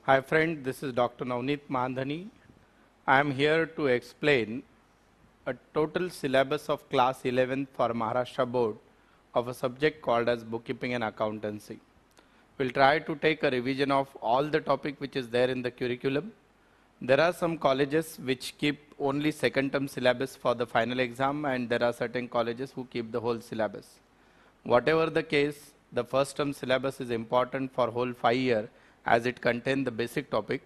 Hi friend, this is Dr. Navneet Mandhani. I am here to explain a total syllabus of class 11 for Maharashtra board of a subject called as bookkeeping and accountancy. We'll try to take a revision of all the topic which is there in the curriculum. There are some colleges which keep only second term syllabus for the final exam, and there are certain colleges who keep the whole syllabus. Whatever the case, the first term syllabus is important for whole 5 year as it contains the basic topic,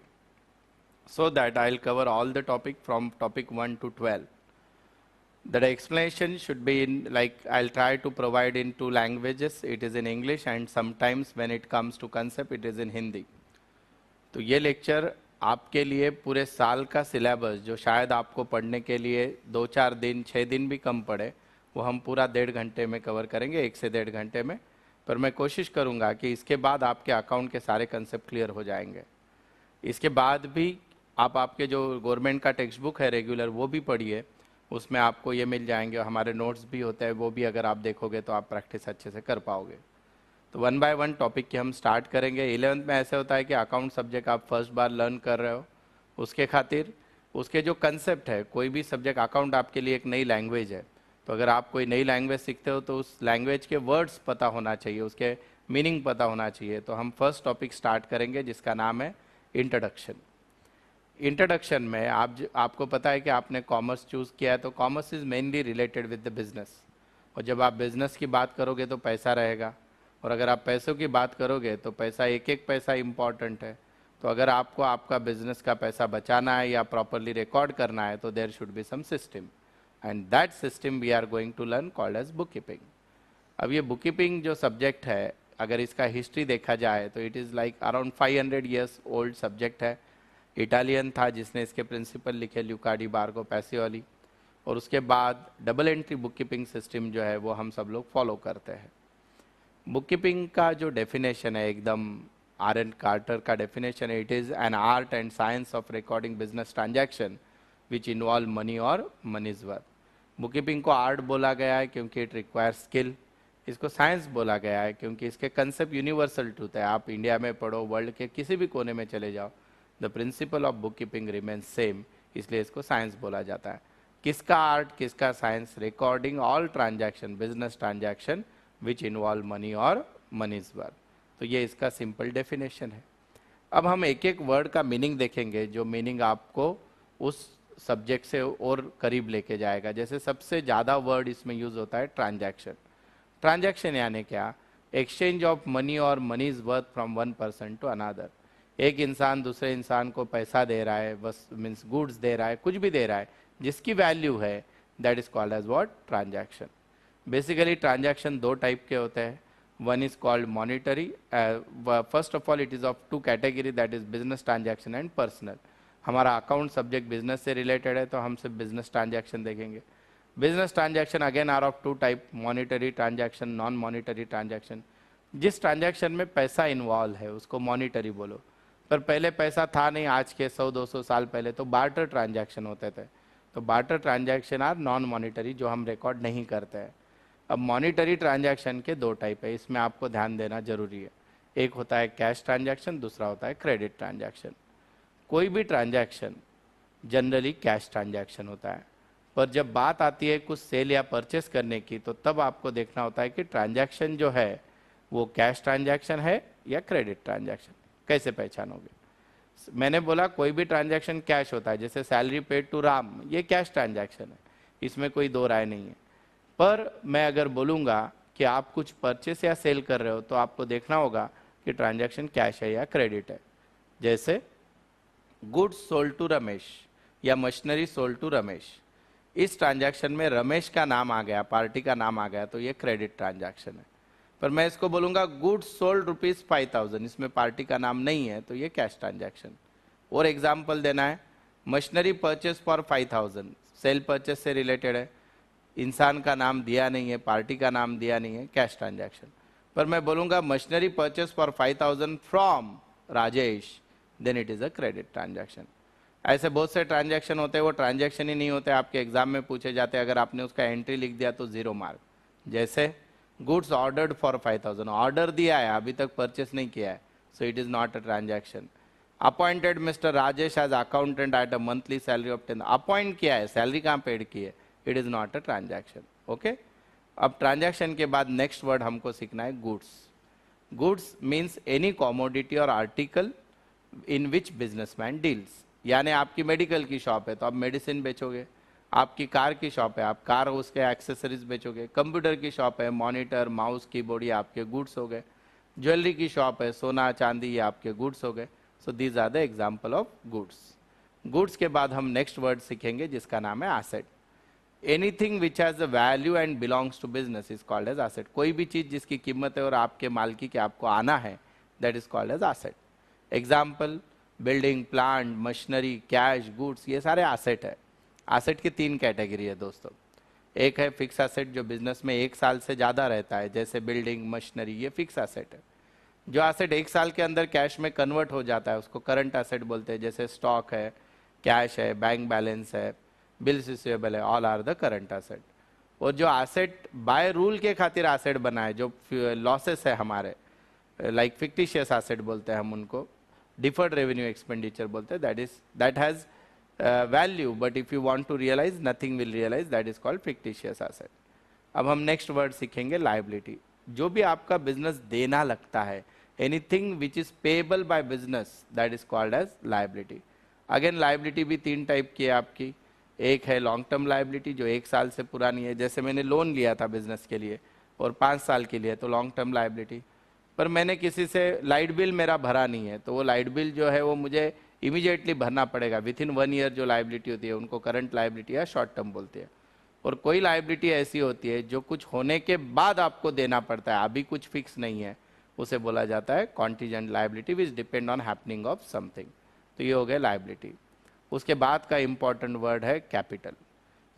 so that I'll cover all the topic from topic 1 to 12. The explanation should be in, like, I'll try to provide in two languages. It is in English and sometimes when it comes to concept it is in Hindi. तो ये lecture आपके लिए पूरे साल का syllabus जो शायद आपको पढ़ने के लिए 2-4 दिन 6 दिन भी कम पड़े, वो हम पूरा 1.5 घंटे में कवर करेंगे, 1 से 1.5 घंटे में। पर मैं कोशिश करूंगा कि इसके बाद आपके अकाउंट के सारे कंसेप्ट क्लियर हो जाएंगे। इसके बाद भी आप आपके जो गवर्नमेंट का टेक्स्ट बुक है रेगुलर वो भी पढ़िए, उसमें आपको ये मिल जाएंगे। हमारे नोट्स भी होते हैं, वो भी अगर आप देखोगे तो आप प्रैक्टिस अच्छे से कर पाओगे। तो 1 बाय 1 टॉपिक की हम स्टार्ट करेंगे। 11th में ऐसे होता है कि अकाउंट सब्जेक्ट आप फर्स्ट बार लर्न कर रहे हो, उसके खातिर उसके जो कंसेप्ट है, कोई भी सब्जेक्ट अकाउंट आपके लिए एक नई लैंग्वेज है, तो अगर आप कोई नई लैंग्वेज सीखते हो तो उस लैंग्वेज के वर्ड्स पता होना चाहिए, उसके मीनिंग पता होना चाहिए। तो हम फर्स्ट टॉपिक स्टार्ट करेंगे जिसका नाम है इंट्रोडक्शन। इंट्रोडक्शन में आपको पता है कि आपने कॉमर्स चूज़ किया है, तो commerce is mainly related with the business, और जब आप बिजनेस की बात करोगे तो पैसा रहेगा, और अगर आप पैसों की बात करोगे तो पैसा एक एक पैसा इम्पॉर्टेंट है। तो अगर आपको आपका बिजनेस का पैसा बचाना है या प्रॉपरली रिकॉर्ड करना है तो there should be some system, and that system we are going to learn called as book keeping. अब ये बुक कीपिंग जो सब्जेक्ट है, अगर इसका हिस्ट्री देखा जाए तो it is like around 500 years old subject है। इटालियन था जिसने इसके प्रिंसिपल लिखे, ल्यूकाडी बार्गो पैसियोली, और उसके बाद double entry book keeping system जो है वो हम सब लोग फॉलो करते हैं। बुक कीपिंग का जो डेफिनेशन है एकदम R.N. कार्टर का डेफिनेशन है, it is an art and science of recording business transaction which involve money और मनीज वर्थ। बुक कीपिंग को आर्ट बोला गया है क्योंकि इट रिक्वायर स्किल, इसको साइंस बोला गया है क्योंकि इसके कंसेप्ट यूनिवर्सल ट्रूथ है। आप इंडिया में पढ़ो, वर्ल्ड के किसी भी कोने में चले जाओ, the principle of book keeping remains same, इसलिए इसको साइंस बोला जाता है। किसका आर्ट किसका science? Recording all transaction, business transaction विच इन्वॉल्व मनी और मनीज वर्थ। तो ये इसका सिंपल डेफिनेशन है। अब हम एक एक वर्ड का मीनिंग देखेंगे, जो मीनिंग आपको उस सब्जेक्ट से और करीब लेके जाएगा। जैसे सबसे ज़्यादा वर्ड इसमें यूज़ होता है ट्रांजैक्शन। ट्रांजैक्शन यानी क्या? एक्सचेंज ऑफ मनी और money's worth from one person to another. एक इंसान दूसरे इंसान को पैसा दे रहा है, बस मीन्स गुड्स दे रहा है, कुछ भी दे रहा है जिसकी वैल्यू है, that is called as what? Transaction. Basically transaction दो टाइप के होते हैं। One is called monetary. First of all it is of two category, that is business transaction and personal. हमारा अकाउंट सब्जेक्ट बिजनेस से related है तो हम सिर्फ बिजनेस ट्रांजैक्शन देखेंगे। Business transaction again are of two type, monetary transaction, non monetary transaction. जिस transaction में पैसा इन्वॉल्व है उसको मॉनिटरी बोलो, पर पहले पैसा था नहीं, आज के 100-200 साल पहले तो बार्टर ट्रांजैक्शन होते थे। तो barter transaction are non monetary, जो हम रिकॉर्ड नहीं करते हैं। अब मॉनिटरी ट्रांजैक्शन के दो टाइप है, इसमें आपको ध्यान देना जरूरी है। एक होता है कैश ट्रांजैक्शन, दूसरा होता है क्रेडिट ट्रांजैक्शन। कोई भी ट्रांजैक्शन जनरली कैश ट्रांजैक्शन होता है, पर जब बात आती है कुछ सेल या परचेस करने की तो तब आपको देखना होता है कि ट्रांजैक्शन जो है वो कैश ट्रांजैक्शन है या क्रेडिट ट्रांजैक्शन। कैसे पहचानोगे? मैंने बोला कोई भी ट्रांजैक्शन कैश होता है, जैसे सैलरी पेड टू राम, ये कैश ट्रांजैक्शन है, इसमें कोई दो राय नहीं है। पर मैं अगर बोलूँगा कि आप कुछ परचेस या सेल कर रहे हो तो आपको देखना होगा कि ट्रांजैक्शन कैश है या क्रेडिट है। जैसे गुड्स सोल्ड टू रमेश या मशीनरी सोल्ड टू रमेश, इस ट्रांजैक्शन में रमेश का नाम आ गया, पार्टी का नाम आ गया, तो ये क्रेडिट ट्रांजैक्शन है। पर मैं इसको बोलूँगा गुड्स सोल्ड ₹5,000, इसमें पार्टी का नाम नहीं है, तो ये कैश ट्रांजैक्शन। और एग्जाम्पल देना है, machinery purchase for 5,000, sale purchase से रिलेटेड है, इंसान का नाम दिया नहीं है, पार्टी का नाम दिया नहीं है, कैश ट्रांजैक्शन। पर मैं बोलूँगा machinery purchase for 5,000 from Rajesh, then it is a credit transaction. ऐसे बहुत से ट्रांजैक्शन होते हैं, वो ट्रांजैक्शन ही नहीं होते, आपके एग्जाम में पूछे जाते हैं, अगर आपने उसका एंट्री लिख दिया तो 0 मार्क। जैसे गुड्स ऑर्डर्ड फॉर 5,000, ऑर्डर दिया है, अभी तक परचेस नहीं किया है, so it is not a transaction. Appointed Mr Rajesh as accountant at a monthly salary of 10। Appoint किया है, सैलरी कहाँ पेड की है, it is not a transaction. Okay, अब ट्रांजैक्शन के बाद नेक्स्ट वर्ड हमको सीखना है goods. Goods means any commodity और article in which businessman deals. यानी आपकी मेडिकल की शॉप है तो आप मेडिसिन बेचोगे, आपकी कार की शॉप है आप कार उसके एक्सेसरीज बेचोगे, कंप्यूटर की शॉप है मॉनिटर माउस कीबोर्ड ये आपके गुड्स हो गए, ज्वेलरी की शॉप है सोना चांदी ये आपके गुड्स हो गए। So these are the example of goods. Goods के बाद हम नेक्स्ट वर्ड सीखेंगे जिसका नाम है asset. Anything which has a value and belongs to business is called as asset. कोई भी चीज जिसकी कीमत है और आपके मालकी के आपको आना है, that is called as asset. Example, building plant machinery cash goods ये सारे एसेट है। एसेट की तीन कैटेगरी है दोस्तों। एक है फिक्स एसेट जो बिजनेस में एक साल से ज़्यादा रहता है, जैसे बिल्डिंग मशीनरी ये फिक्स एसेट है। जो एसेट एक साल के अंदर कैश में कन्वर्ट हो जाता है उसको करंट एसेट बोलते हैं, जैसे स्टॉक है, कैश है, बैंक बैलेंस है, बिल्स रिसीवेबल है, all are the current asset. और जो एसेट बाय रूल के खातिर एसेट बना है, जो लॉसेस है हमारे, लाइक फिक्टिशियस एसेट बोलते हैं हम उनको, डिफर्ड रेवेन्यू एक्सपेंडिचर बोलते हैं, that has value but if you want to realise nothing will realise, that is called fictitious asset. अब हम नेक्स्ट वर्ड सीखेंगे लायबिलिटी। जो भी आपका बिजनेस देना लगता है, anything which is payable by business, that is called as liability. Again liability भी तीन टाइप की है आपकी। एक है लॉन्ग टर्म लायबिलिटी जो एक साल से पुरानी है, जैसे मैंने लोन लिया था बिजनेस के लिए और 5 साल के लिए, तो लॉन्ग टर्म लायबिलिटी। पर मैंने किसी से लाइट बिल मेरा भरा नहीं है तो वो लाइट बिल जो है वो मुझे इमीडिएटली भरना पड़ेगा, विद इन 1 ईयर जो लायबिलिटी होती है उनको करंट लायबिलिटी या शॉर्ट टर्म बोलते हैं। और कोई लायबिलिटी ऐसी होती है जो कुछ होने के बाद आपको देना पड़ता है, अभी कुछ फिक्स नहीं है, उसे बोला जाता है contingent liability which depend on happening of something. तो ये हो गया लायबिलिटी। उसके बाद का इंपॉर्टेंट वर्ड है कैपिटल।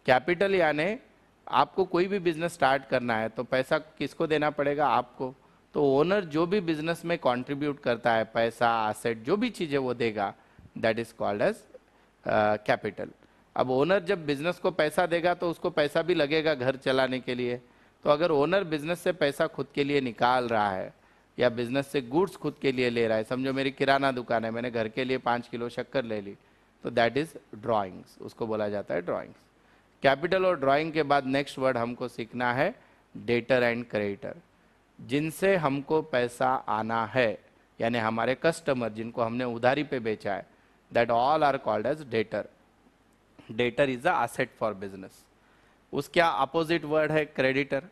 कैपिटल यानी आपको कोई भी बिजनेस स्टार्ट करना है तो पैसा किसको देना पड़ेगा, आपको। तो ओनर जो भी बिजनेस में कंट्रीब्यूट करता है, पैसा एसेट जो भी चीज़ है वो देगा, that is called as capital. अब ओनर जब बिजनेस को पैसा देगा तो उसको पैसा भी लगेगा घर चलाने के लिए। तो अगर ओनर बिजनेस से पैसा खुद के लिए निकाल रहा है या बिजनेस से गुड्स खुद के लिए ले रहा है, समझो मेरी किराना दुकान है, मैंने घर के लिए 5 किलो शक्कर ले ली, तो दैट इज ड्राइंग्स, उसको बोला जाता है ड्राइंग्स। कैपिटल और ड्राइंग के बाद नेक्स्ट वर्ड हमको सीखना है डेटर एंड क्रेडिटर। जिनसे हमको पैसा आना है यानी हमारे कस्टमर जिनको हमने उधारी पे बेचा है, that all are called as debtor. Debtor is a asset for business. उसका अपोजिट वर्ड है क्रेडिटर।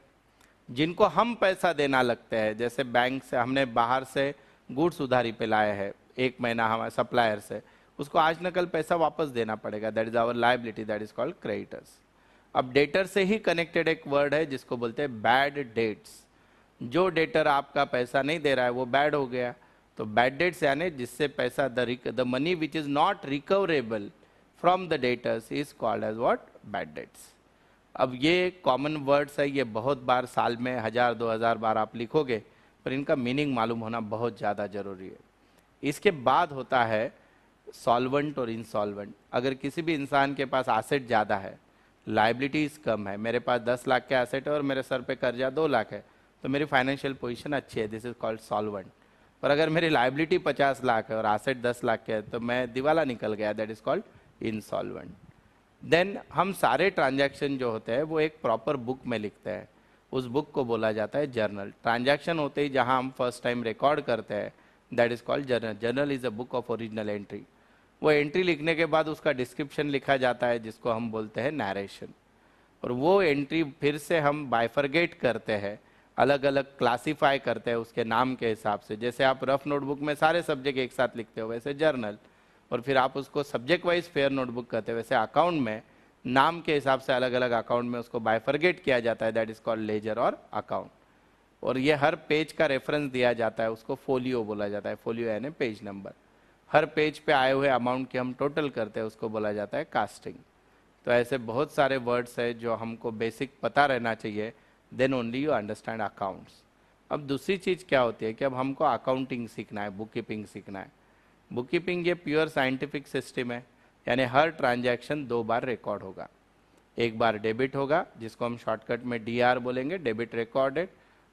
जिनको हम पैसा देना लगते हैं, जैसे बैंक से हमने बाहर से गुड्स उधारी पे लाए हैं 1 महीना हमारे सप्लायर से, उसको आज न कल पैसा वापस देना पड़ेगा, that is our liability, that is called creditors. अब डेटर से ही कनेक्टेड एक वर्ड है जिसको बोलते हैं बैड डेट्स। जो डेटर आपका पैसा नहीं दे रहा है वो बैड हो गया। तो बैड डेट्स यानी जिससे पैसा the money which is not recoverable from the debtors is called as what, bad debts. अब ये कॉमन वर्ड्स है, ये बहुत बार साल में 1000-2000 बार आप लिखोगे, पर इनका मीनिंग मालूम होना बहुत ज़्यादा जरूरी है। इसके बाद होता है सॉल्वेंट और इंसॉल्वेंट। अगर किसी भी इंसान के पास एसेट ज़्यादा है, लायबिलिटीज़ कम है, मेरे पास 10 लाख के एसेट है और मेरे सर पे कर्जा 2 लाख है, तो मेरी फाइनेंशियल पोजीशन अच्छी है, दिस इज कॉल्ड सॉल्वेंट। पर अगर मेरी लायबिलिटी 50 लाख है और एसेट 10 लाख के है तो मैं दिवाला निकल गया, that is called insolvent. Then हम सारे ट्रांजैक्शन जो होते हैं वो एक प्रॉपर बुक में लिखते हैं, उस बुक को बोला जाता है जर्नल। ट्रांजैक्शन होते ही जहाँ हम फर्स्ट टाइम रिकॉर्ड करते हैं, that is called journal. Journal is a book of original entry. वो एंट्री लिखने के बाद उसका डिस्क्रिप्शन लिखा जाता है जिसको हम बोलते हैं नरेशन। और वो एंट्री फिर से हम बाइफरगेट करते हैं, अलग अलग क्लासीफाई करते हैं उसके नाम के हिसाब से। जैसे आप रफ नोटबुक में सारे सब्जेक्ट एक साथ लिखते हो, वैसे जर्नल, और फिर आप उसको सब्जेक्ट वाइज फेयर नोटबुक कहते हैं, वैसे अकाउंट में नाम के हिसाब से अलग अलग अकाउंट में उसको बाइफरगेट किया जाता है, दैट इज कॉल्ड लेजर और अकाउंट। और ये हर पेज का रेफरेंस दिया जाता है, उसको फोलियो बोला जाता है। फोलियो यानी पेज नंबर। हर पेज पे आए हुए अमाउंट की हम टोटल करते हैं, उसको बोला जाता है कास्टिंग। तो ऐसे बहुत सारे वर्ड्स है जो हमको बेसिक पता रहना चाहिए, then only you understand accounts. अब दूसरी चीज़ क्या होती है कि अब हमको अकाउंटिंग सीखना है, बुक कीपिंग सीखना है। बुक कीपिंग ये प्योर साइंटिफिक सिस्टम है, यानी हर ट्रांजैक्शन 2 बार रिकॉर्ड होगा। एक बार डेबिट होगा जिसको हम शॉर्टकट में DR बोलेंगे, डेबिट रिकॉर्डेड।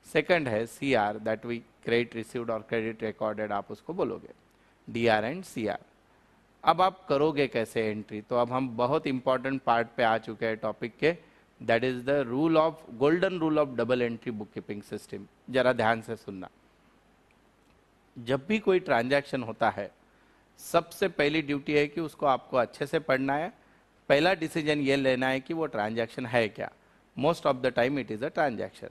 सेकंड है CR, that we credit received और क्रेडिट रिकॉर्डेड, आप उसको बोलोगे। DR and CR। अब आप करोगे कैसे एंट्री, तो अब हम बहुत इंपॉर्टेंट पार्ट पे आ चुके हैं टॉपिक के, that is the rule of golden rule of double entry book keeping system. जरा ध्यान से सुनना। जब भी कोई ट्रांजैक्शन होता है, सबसे पहली ड्यूटी है कि उसको आपको अच्छे से पढ़ना है। पहला डिसीजन ये लेना है कि वो ट्रांजैक्शन है क्या। Most of the time it is a transaction.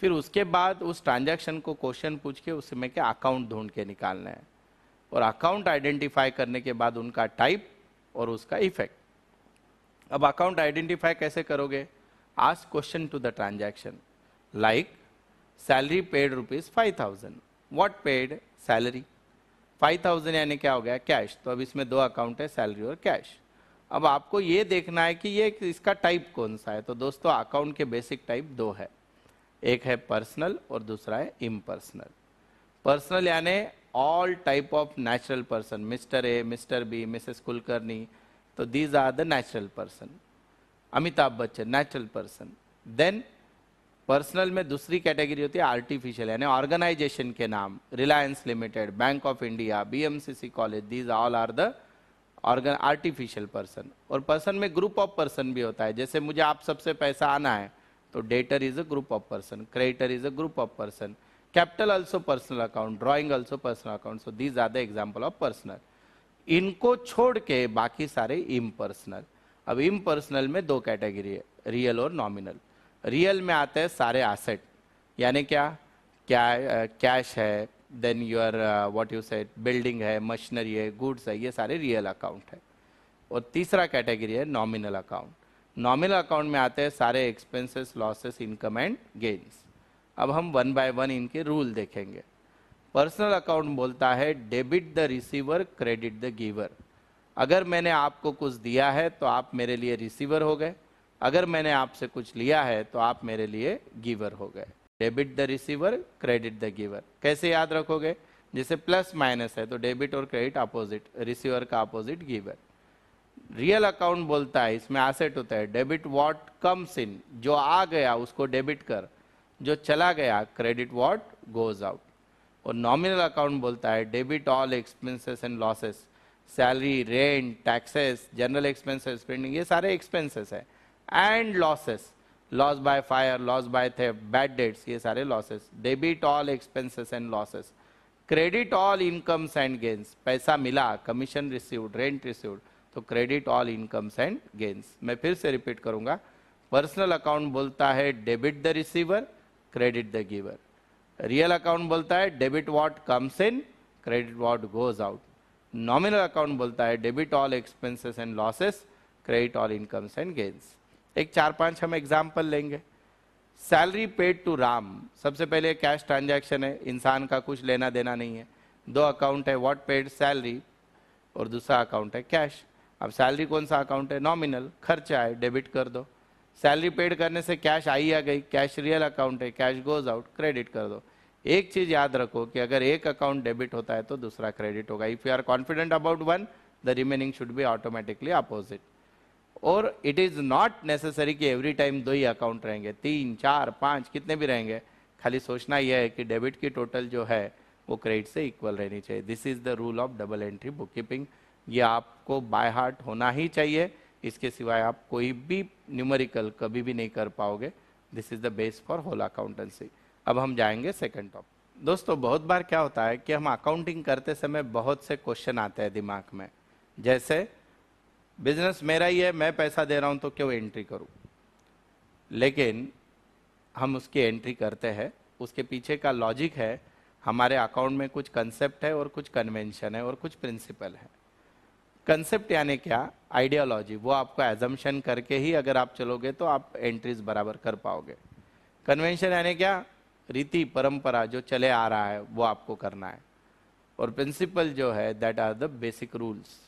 फिर उसके बाद उस ट्रांजैक्शन को क्वेश्चन पूछ के उसमें के अकाउंट ढूंढ के निकालना है, और अकाउंट आइडेंटिफाई करने के बाद उनका टाइप और उसका इफेक्ट। अब अकाउंट आइडेंटिफाई कैसे करोगे? Ask question to the transaction like salary paid ₹5,000। What paid? Salary. 5,000 यानी क्या हो गया? कैश। तो अब इसमें दो अकाउंट है, सैलरी और कैश। अब आपको ये देखना है कि ये इसका टाइप कौन सा है। तो दोस्तों अकाउंट के बेसिक टाइप दो है, एक है पर्सनल और दूसरा है इम्पर्सनल। पर्सनल यानी all type of natural person, Mr A, Mr B, Mrs Kulkarni, तो these are the natural person. Amitabh Bachchan natural person. Then personal में दूसरी कैटेगरी होती है आर्टिफिशियल, यानी ऑर्गेनाइजेशन के नाम, Reliance limited, bank of India, BMCC college, these all are the artificial person. और person में ग्रुप ऑफ पर्सन भी होता है, जैसे मुझे आप सबसे पैसा आना है तो debtor is a group of person, creditor is a group of person, capital also personal account, drawing also personal account. So these are the example of personal. इनको छोड़ के बाकी सारे इम्पर्सनल। अब इम्पर्सनल में दो कैटेगरी है, रियल और नॉमिनल। रियल में आते हैं सारे एसेट, यानी क्या कैश है, then your what you said building है, मशीनरी है, गुड्स है, ये सारे रियल अकाउंट है। और तीसरा कैटेगरी है नॉमिनल अकाउंट। नॉमिनल अकाउंट में आते हैं सारे expenses, losses, income and gains. अब हम वन बाय वन इनके रूल देखेंगे। पर्सनल अकाउंट बोलता है debit the receiver, credit the giver. अगर मैंने आपको कुछ दिया है तो आप मेरे लिए रिसीवर हो गए, अगर मैंने आपसे कुछ लिया है तो आप मेरे लिए गिवर हो गए। Debit the receiver, credit the giver. कैसे याद रखोगे? जैसे प्लस माइनस है तो डेबिट और क्रेडिट अपोजिट, रिसीवर का अपोजिट गिवर। रियल अकाउंट बोलता है इसमें एसेट होता है, डेबिट व्हाट कम्स इन, जो आ गया उसको डेबिट कर, जो चला गया क्रेडिट व्हाट गोज आउट। और नॉमिनल अकाउंट बोलता है debit all expenses and losses, salary, rent, taxes, general expenses, spending, ये सारे एक्सपेंसेस है, and losses, loss by fire, loss by theft, bad debts, ये सारे losses. Debit all expenses and losses, credit all incomes and gains, पैसा मिला, commission received, rent received, तो credit all incomes and gains. मैं फिर से repeat करूंगा। Personal account बोलता है debit the receiver, credit the giver. Real account बोलता है debit what comes in, credit what goes out. Nominal account बोलता है debit all expenses and losses, credit all incomes and gains. एक 4-5 हम example लेंगे। Salary paid to Ram, सबसे पहले cash transaction है, इंसान का कुछ लेना देना नहीं है। दो अकाउंट है, व्हाट पेड सैलरी, और दूसरा अकाउंट है कैश। अब सैलरी कौन सा अकाउंट है? नॉमिनल, खर्चा है, डेबिट कर दो। सैलरी पेड करने से कैश आई आ गई, कैश रियल अकाउंट है, कैश गोज आउट, क्रेडिट कर दो। एक चीज याद रखो कि अगर एक अकाउंट डेबिट होता है तो दूसरा क्रेडिट होगा। If you are confident about one, the remaining should be automatically opposite. और इट इज नॉट नेसेसरी कि एवरी टाइम दो ही अकाउंट रहेंगे, 3, 4, 5 कितने भी रहेंगे। खाली सोचना यह है कि डेबिट की टोटल जो है वो क्रेडिट से इक्वल रहनी चाहिए। This is the rule of double entry book keeping. ये आपको बाय हार्ट होना ही चाहिए, इसके सिवाय आप कोई भी न्यूमेरिकल कभी भी नहीं कर पाओगे। This is the base for whole accountancy. अब हम जाएंगे सेकंड टॉपिक। दोस्तों बहुत बार क्या होता है कि हम अकाउंटिंग करते समय बहुत से क्वेश्चन आते हैं दिमाग में, जैसे बिजनेस मेरा ही है, मैं पैसा दे रहा हूं तो क्यों एंट्री करूं। लेकिन हम उसकी एंट्री करते हैं, उसके पीछे का लॉजिक है, हमारे अकाउंट में कुछ कंसेप्ट है और कुछ कन्वेंशन है और कुछ प्रिंसिपल है। कंसेप्ट यानी क्या? आइडियोलॉजी, वो आपको एजम्पशन करके ही अगर आप चलोगे तो आप एंट्रीज बराबर कर पाओगे। कन्वेंशन यानी क्या? रीति परंपरा जो चले आ रहा है वो आपको करना है। और प्रिंसिपल जो है that are the basic rules.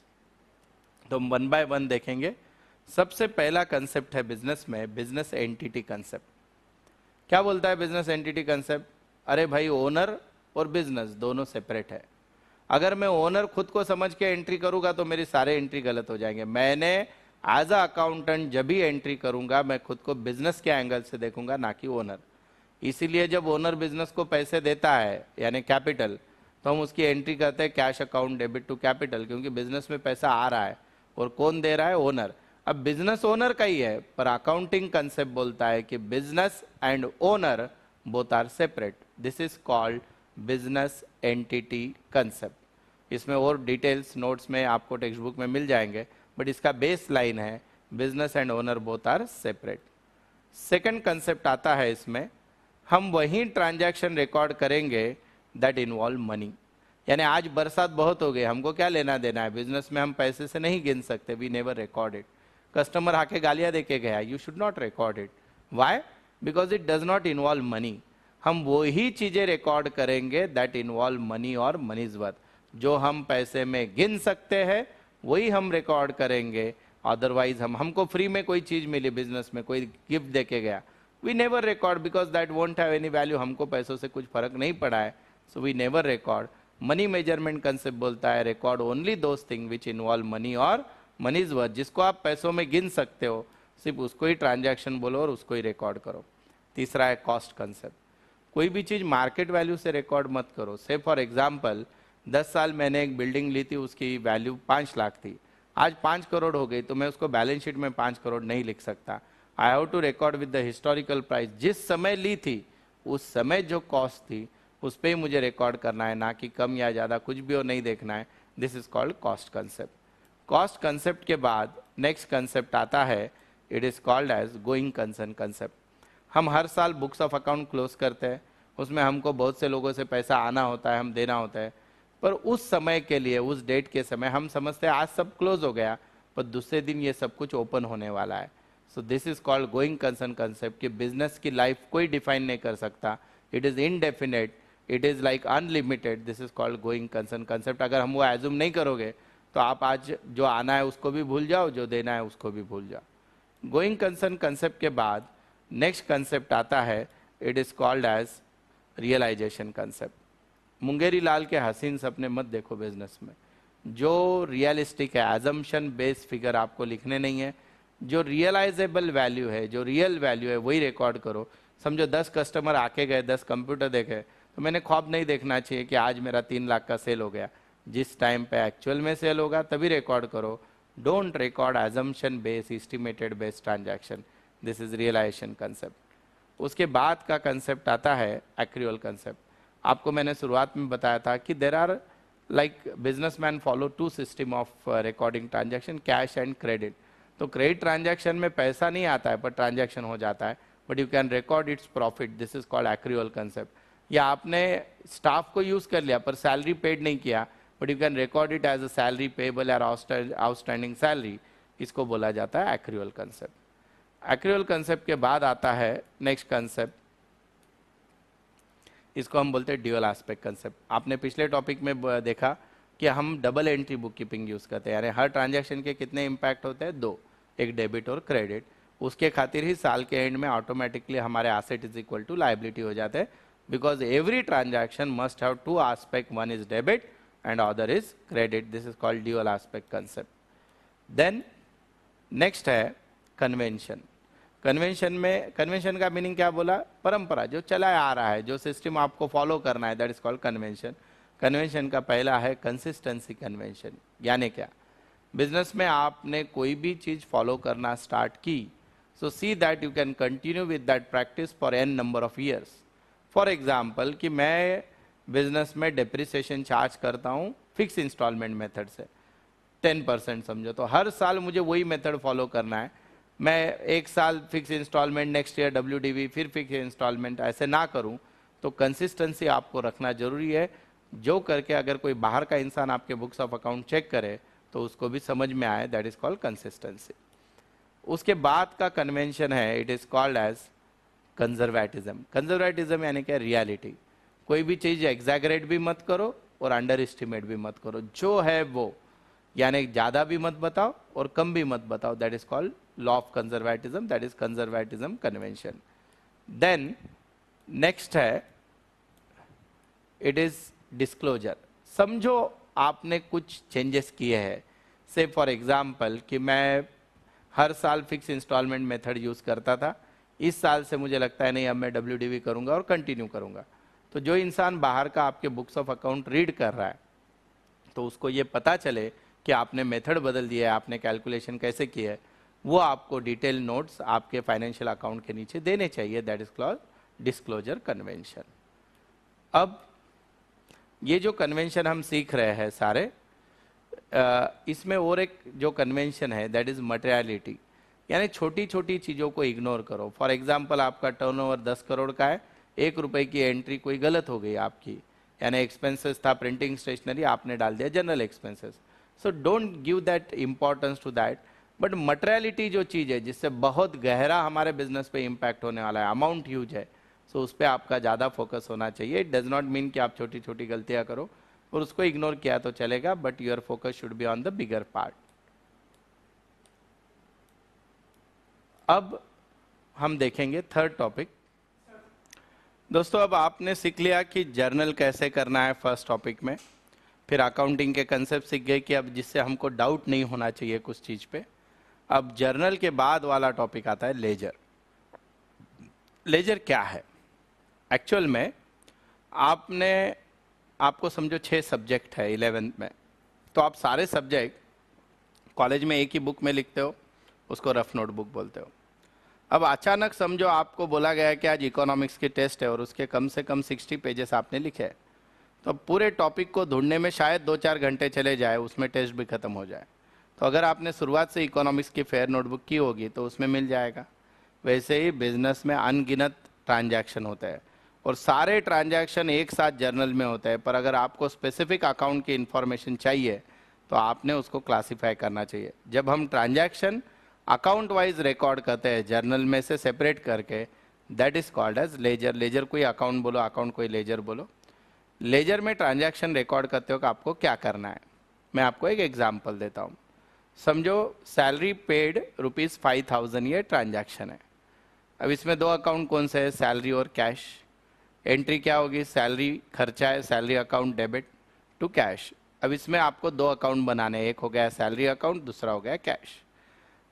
तो हम वन बाय वन देखेंगे। सबसे पहला कंसेप्ट है बिजनेस में बिजनेस एंटिटी कंसेप्ट। क्या बोलता है बिजनेस एंटिटी कंसेप्ट? अरे भाई ओनर और बिजनेस दोनों सेपरेट है। अगर मैं ओनर खुद को समझ के एंट्री करूंगा तो मेरी सारे एंट्री गलत हो जाएंगे। मैंने एज अ अकाउंटेंट जब भी एंट्री करूंगा मैं खुद को बिजनेस के एंगल से देखूंगा, ना कि ओनर। इसीलिए जब ओनर बिजनेस को पैसे देता है यानी कैपिटल, तो हम उसकी एंट्री करते हैं cash account debit to capital, क्योंकि बिजनेस में पैसा आ रहा है और कौन दे रहा है, ओनर। अब बिजनेस ओनर का ही है, पर अकाउंटिंग कंसेप्ट बोलता है कि business and owner both are separate. This is called business entity concept. इसमें और डिटेल्स नोट्स में आपको टेक्स्ट बुक में मिल जाएंगे, बट इसका बेस लाइन है business and owner both are separate. Second concept आता है इसमें, हम वही ट्रांजैक्शन रिकॉर्ड करेंगे दैट इन्वॉल्व मनी। यानी आज बरसात बहुत हो गई, हमको क्या लेना देना है, बिजनेस में हम पैसे से नहीं गिन सकते, we never record it. Customer आके गालियां देके गया, you should not record it. Why? Because it does not involve money. हम वही चीजें रिकॉर्ड करेंगे दैट इन्वॉल्व मनी और मनीज वर्थ। जो हम पैसे में गिन सकते हैं वही हम रिकॉर्ड करेंगे। अदरवाइज हमको फ्री में कोई चीज मिली, बिजनेस में कोई गिफ्ट देके गया, we never record because that won't have any value, हमको पैसों से कुछ फर्क नहीं पड़ा है, so we never record. Money measurement concept बोलता है record only those thing which involve money और मनीज वर्थ। जिसको आप पैसों में गिन सकते हो सिर्फ उसको ही ट्रांजैक्शन बोलो और उसको ही रिकॉर्ड करो। तीसरा है कॉस्ट कंसेप्ट। कोई भी चीज मार्केट वैल्यू से रिकॉर्ड मत करो। से फॉर एग्जाम्पल 10 साल मैंने एक बिल्डिंग ली थी, उसकी वैल्यू 5 लाख थी, आज 5 करोड़ हो गई, तो मैं उसको बैलेंस शीट में 5 करोड़ नहीं लिख सकता। I have to record with the historical price. जिस समय ली थी उस समय जो कॉस्ट थी उस पर ही मुझे रिकॉर्ड करना है, ना कि कम या ज़्यादा कुछ भी और नहीं देखना है। This is called cost concept. Cost concept के बाद नेक्स्ट कंसेप्ट आता है, it is called as going concern concept. हम हर साल बुक्स ऑफ अकाउंट क्लोज करते हैं, उसमें हमको बहुत से लोगों से पैसा आना होता है, हम देना होता है, पर उस समय के लिए, उस डेट के समय हम समझते हैं आज सब क्लोज हो गया, पर दूसरे दिन ये सब कुछ ओपन होने वाला है। सो this is called going concern concept कि बिजनेस की लाइफ कोई डिफाइन नहीं कर सकता, it is indefinite, it is like unlimited. This is called going concern concept. अगर हम वो एज्यूम नहीं करोगे तो आप आज जो आना है उसको भी भूल जाओ, जो देना है उसको भी भूल जाओ। गोइंग कंसर्न कंसेप्ट के बाद नेक्स्ट कंसेप्ट आता है, it is called as realisation concept. Mungeri Lal के हसीन सपने मत देखो बिजनेस में। जो रियलिस्टिक है, एजम्पशन बेस्ड फिगर आपको लिखने नहीं है, जो रियलाइजेबल वैल्यू है, जो रियल वैल्यू है वही रिकॉर्ड करो। समझो 10 कस्टमर आके गए, 10 कंप्यूटर देखे, तो मैंने ख्वाब नहीं देखना चाहिए कि आज मेरा 3 लाख का सेल हो गया। जिस टाइम पे एक्चुअल में सेल होगा तभी रिकॉर्ड करो। Don't record assumption based, estimated based transaction. This is realisation concept. उसके बाद का कंसेप्ट आता है एक्रूअल कंसेप्ट। आपको मैंने शुरुआत में बताया था कि there are like businessman follow 2 system of recording transaction, cash and credit. तो क्रेडिट ट्रांजैक्शन में पैसा नहीं आता है पर ट्रांजैक्शन हो जाता है, but you can record its profit. This is called accrual concept. या आपने स्टाफ को यूज कर लिया पर सैलरी पेड नहीं किया, but you can record it as a salary payable या आउटस्टैंडिंग सैलरी, इसको बोला जाता है एक्रूअल कंसेप्ट। एक्रूअल कंसेप्ट के बाद आता है नेक्स्ट कंसेप्ट, इसको हम बोलते हैं ड्यूअल एस्पेक्ट कंसेप्ट। आपने पिछले टॉपिक में देखा कि हम double entry book keeping use करते हैं, यानी हर ट्रांजैक्शन के कितने इंपैक्ट होते हैं, 2, एक डेबिट और क्रेडिट। उसके खातिर ही साल के एंड में ऑटोमेटिकली हमारे asset is equal to liability हो जाते हैं, because every transaction must have 2 aspect, one is debit and other is credit. This is called dual aspect concept. Then next है कन्वेंशन। कन्वेंशन का मीनिंग क्या बोला, परंपरा, जो चला आ रहा है, जो सिस्टम आपको फॉलो करना है, that is called convention. Convention का पहला है कंसिस्टेंसी कन्वेंशन। यानी क्या, बिजनेस में आपने कोई भी चीज फॉलो करना स्टार्ट की, so see that you can continue with that practice for an number of years. For example कि मैं बिजनेस में डेप्रिसिएशन चार्ज करता हूँ फिक्स इंस्टॉलमेंट मेथड से 10% समझो, तो हर साल मुझे वही मेथड फॉलो करना है। मैं एक साल fix instalment, next year WDV, फिर फिक्स इंस्टॉलमेंट, ऐसे ना करूं। तो कंसिस्टेंसी आपको रखना जरूरी है, जो करके अगर कोई बाहर का इंसान आपके बुक्स ऑफ अकाउंट चेक करे तो उसको भी समझ में आए, दैट इज कॉल्ड कंसिस्टेंसी। उसके बाद का कन्वेंशन है, it is called as conservatism. Conservatism यानी क्या, रियलिटी। कोई भी चीज एग्जैगरेट भी मत करो और अंडर एस्टिमेट भी मत करो, जो है वो, यानी ज्यादा भी मत बताओ और कम भी मत बताओ, that is called law of conservatism, that is conservatism convention. Then next है, इट इज डिस्क्लोजर। समझो आपने कुछ चेंजेस किए हैं, से फॉर एग्जाम्पल कि मैं हर साल फिक्स इंस्टॉलमेंट मेथड यूज करता था, इस साल से मुझे लगता है नहीं अब मैं WDV करूंगा और कंटिन्यू करूंगा, तो जो इंसान बाहर का आपके बुक्स ऑफ अकाउंट रीड कर रहा है तो उसको ये पता चले कि आपने मेथड बदल दिया है, आपने कैलकुलेशन कैसे किया है, वो आपको डिटेल नोट्स आपके फाइनेंशियल अकाउंट के नीचे देने चाहिए। That is called disclosure convention. अब ये जो कन्वेंशन हम सीख रहे हैं सारे, इसमें और एक जो कन्वेंशन है दैट इज मटेरियलिटी, यानी छोटी छोटी चीज़ों को इग्नोर करो। फॉर एग्जाम्पल आपका टर्नओवर 10 करोड़ का है, 1 रुपए की एंट्री कोई गलत हो गई आपकी, यानी एक्सपेंसेस था प्रिंटिंग स्टेशनरी, आपने डाल दिया general expenses. So don't give that importance to that. But materiality जो चीज़ है जिससे बहुत गहरा हमारे बिजनेस पे इम्पैक्ट होने वाला है, अमाउंट ह्यूज है, सो उस पर आपका ज़्यादा फोकस होना चाहिए। इट डज नॉट मीन कि आप छोटी छोटी गलतियाँ करो और उसको इग्नोर किया तो चलेगा, but your focus should be on the bigger part. अब हम देखेंगे थर्ड टॉपिक। दोस्तों अब आपने सीख लिया कि जर्नल कैसे करना है फर्स्ट टॉपिक में, फिर अकाउंटिंग के कंसेप्ट सीख गए कि अब जिससे हमको डाउट नहीं होना चाहिए कुछ चीज़ पे। अब जर्नल के बाद वाला टॉपिक आता है लेजर। लेजर क्या है? एक्चुअल में आपको समझो 6 सब्जेक्ट है 11th में, तो आप सारे सब्जेक्ट कॉलेज में एक ही बुक में लिखते हो, उसको रफ नोटबुक बोलते हो। अब अचानक समझो आपको बोला गया है कि आज इकोनॉमिक्स की टेस्ट है और उसके कम से कम 60 पेजेस आपने लिखे हैं, तो पूरे टॉपिक को ढूंढने में शायद 2-4 घंटे चले जाए, उसमें टेस्ट भी खत्म हो जाए। तो अगर आपने शुरुआत से इकोनॉमिक्स की फेयर नोटबुक की होगी तो उसमें मिल जाएगा। वैसे ही बिजनेस में अनगिनत ट्रांजैक्शन होते हैं और सारे ट्रांजैक्शन एक साथ जर्नल में होते हैं, पर अगर आपको स्पेसिफिक अकाउंट की इंफॉर्मेशन चाहिए तो आपने उसको क्लासीफाई करना चाहिए। जब हम ट्रांजैक्शन अकाउंट वाइज रिकॉर्ड करते हैं जर्नल में से सेपरेट करके, that is called as ledger. Ledger कोई अकाउंट बोलो, अकाउंट कोई लेजर बोलो। लेजर में ट्रांजैक्शन रिकॉर्ड करते हो कि आपको क्या करना है। मैं आपको एक एग्जांपल देता हूँ। समझो सैलरी पेड ₹5,000 ये ट्रांजैक्शन है। अब इसमें 2 अकाउंट कौन से है, सैलरी और कैश। एंट्री क्या होगी, सैलरी खर्चा है, salary account debit to cash. अब इसमें आपको 2 अकाउंट बनाने हैं, एक हो गया सैलरी अकाउंट, दूसरा हो गया कैश।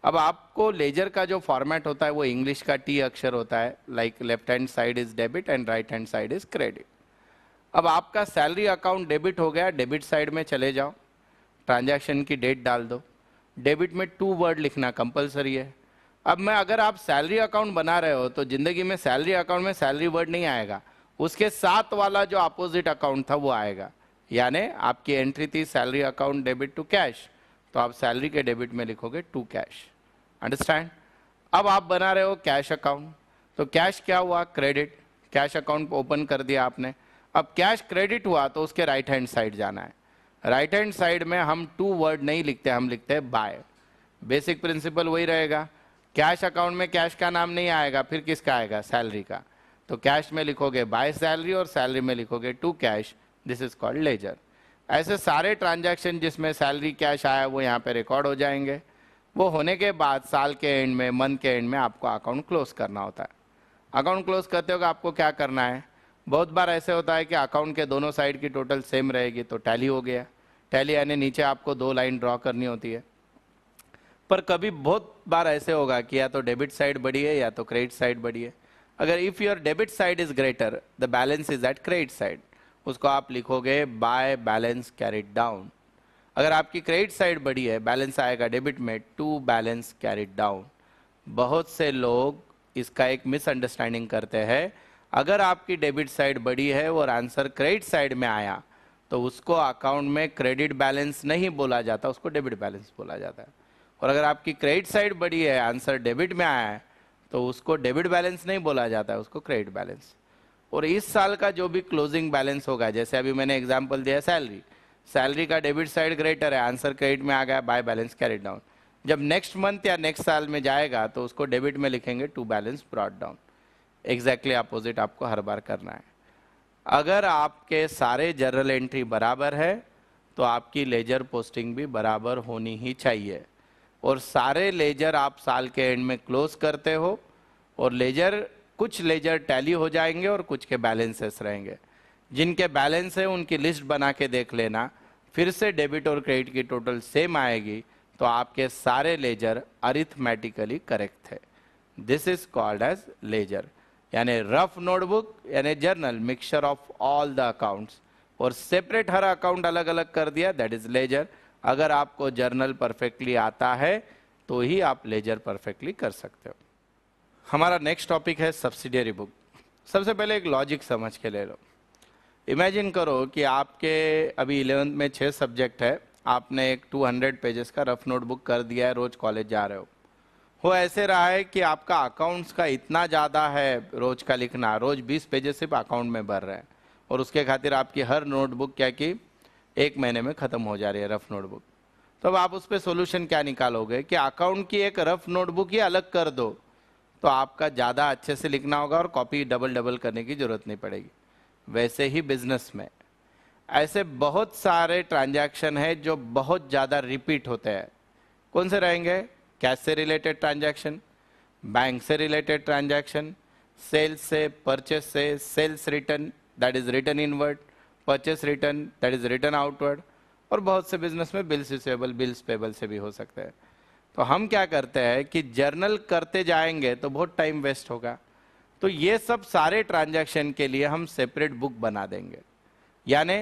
अब आपको लेजर का जो फॉर्मेट होता है वो इंग्लिश का टी अक्षर होता है, like left hand side is debit and right hand side is credit. अब आपका सैलरी अकाउंट डेबिट हो गया, डेबिट साइड में चले जाओ, ट्रांजैक्शन की डेट डाल दो। डेबिट में 2 वर्ड लिखना कंपलसरी है। अब मैं अगर आप सैलरी अकाउंट बना रहे हो तो जिंदगी में सैलरी अकाउंट में सैलरी वर्ड नहीं आएगा, उसके साथ वाला जो अपोजिट अकाउंट था वो आएगा। यानी आपकी एंट्री थी salary account debit to cash, तो आप सैलरी के डेबिट में लिखोगे टू कैश। अंडरस्टैंड? अब आप बना रहे हो कैश अकाउंट, तो कैश क्या हुआ, क्रेडिट। कैश अकाउंट ओपन कर दिया आपने। अब कैश क्रेडिट हुआ तो उसके राइट हैंड साइड जाना है। राइट हैंड साइड में हम 2 वर्ड नहीं लिखते, हम लिखते हैं बाय। बेसिक प्रिंसिपल वही रहेगा। कैश अकाउंट में कैश का नाम नहीं आएगा, फिर किसका आएगा, सैलरी का। तो कैश में लिखोगे बाय सैलरी और सैलरी में लिखोगे to cash. This is called ledger. ऐसे सारे ट्रांजैक्शन जिसमें सैलरी कैश आया वो यहाँ पे रिकॉर्ड हो जाएंगे। वो होने के बाद साल के एंड में, मंथ के एंड में आपको अकाउंट क्लोज करना होता है। अकाउंट क्लोज करते हो कि आपको क्या करना है, बहुत बार ऐसे होता है कि अकाउंट के दोनों साइड की टोटल सेम रहेगी तो टैली हो गया। टैली यानी नीचे आपको 2 लाइन ड्रॉ करनी होती है। पर कभी बहुत बार ऐसे होगा कि या तो डेबिट साइड बड़ी है या तो क्रेडिट साइड बड़ी है। अगर if your debit side is greater the balance is at credit side, उसको आप लिखोगे बाय बैलेंस कैरिड डाउन। अगर आपकी क्रेडिट साइड बड़ी है, बैलेंस आएगा डेबिट में टू बैलेंस कैरिड डाउन। बहुत से लोग इसका एक मिसअंडरस्टैंडिंग करते हैं। अगर आपकी डेबिट साइड बड़ी है और आंसर क्रेडिट साइड में आया तो उसको अकाउंट में क्रेडिट बैलेंस नहीं बोला जाता, उसको डेबिट बैलेंस बोला जाता है। और अगर आपकी क्रेडिट साइड बड़ी है, आंसर डेबिट में आया है, तो उसको डेबिट बैलेंस नहीं बोला जाता है, उसको क्रेडिट बैलेंस। और इस साल का जो भी क्लोजिंग बैलेंस होगा, जैसे अभी मैंने एग्जांपल दिया सैलरी, सैलरी का डेबिट साइड ग्रेटर है, आंसर क्रेडिट में आ गया, बाय बैलेंस कैरिड डाउन। जब नेक्स्ट मंथ या नेक्स्ट साल में जाएगा तो उसको डेबिट में लिखेंगे to balance brought down. Exactly opposite आपको हर बार करना है। अगर आपके सारे जर्नल एंट्री बराबर है तो आपकी लेजर पोस्टिंग भी बराबर होनी ही चाहिए। और सारे लेजर आप साल के एंड में क्लोज करते हो, और लेजर कुछ लेजर टैली हो जाएंगे और कुछ के बैलेंसेस रहेंगे। जिनके बैलेंस है उनकी लिस्ट बना के देख लेना, फिर से डेबिट और क्रेडिट की टोटल सेम आएगी तो आपके सारे लेजर अरिथमेटिकली करेक्ट थे। This is called as ledger. यानी रफ नोटबुक यानी journal, mixture of all the accounts, और सेपरेट हर अकाउंट अलग अलग कर दिया, दैट इज लेजर। अगर आपको जर्नल परफेक्टली आता है तो ही आप लेजर परफेक्टली कर सकते हो। हमारा नेक्स्ट टॉपिक है सब्सिडियरी बुक। सबसे पहले एक लॉजिक समझ के ले लो। इमेजिन करो कि आपके अभी 11th में 6 सब्जेक्ट है, आपने एक 200 पेजेस का रफ नोटबुक कर दिया है, रोज कॉलेज जा रहे हो ऐसे रहा है कि आपका अकाउंट्स का इतना ज़्यादा है रोज का लिखना, रोज 20 पेजेस सिर्फ अकाउंट में भर रहे हैं, और उसके खातिर आपकी हर नोटबुक क्या कि 1 महीने में ख़त्म हो जा रही है रफ नोटबुक। तो अब आप उस पर सोल्यूशन क्या निकालोगे कि अकाउंट की एक रफ नोटबुक ही अलग कर दो, तो आपका ज़्यादा अच्छे से लिखना होगा और कॉपी डबल डबल करने की ज़रूरत नहीं पड़ेगी। वैसे ही बिजनेस में ऐसे बहुत सारे ट्रांजैक्शन है जो बहुत ज़्यादा रिपीट होते हैं। कौन से रहेंगे? कैश से रिलेटेड ट्रांजैक्शन, बैंक से रिलेटेड ट्रांजैक्शन, सेल्स से, परचेस से, sales return that is return inward, purchase return that is return outward, और बहुत से बिजनेस में बिल्स रिसीवेबल, बिल्स पेबल से भी हो सकते हैं। तो हम क्या करते हैं कि जर्नल करते जाएंगे तो बहुत टाइम वेस्ट होगा, तो ये सब सारे ट्रांजैक्शन के लिए हम सेपरेट बुक बना देंगे। यानी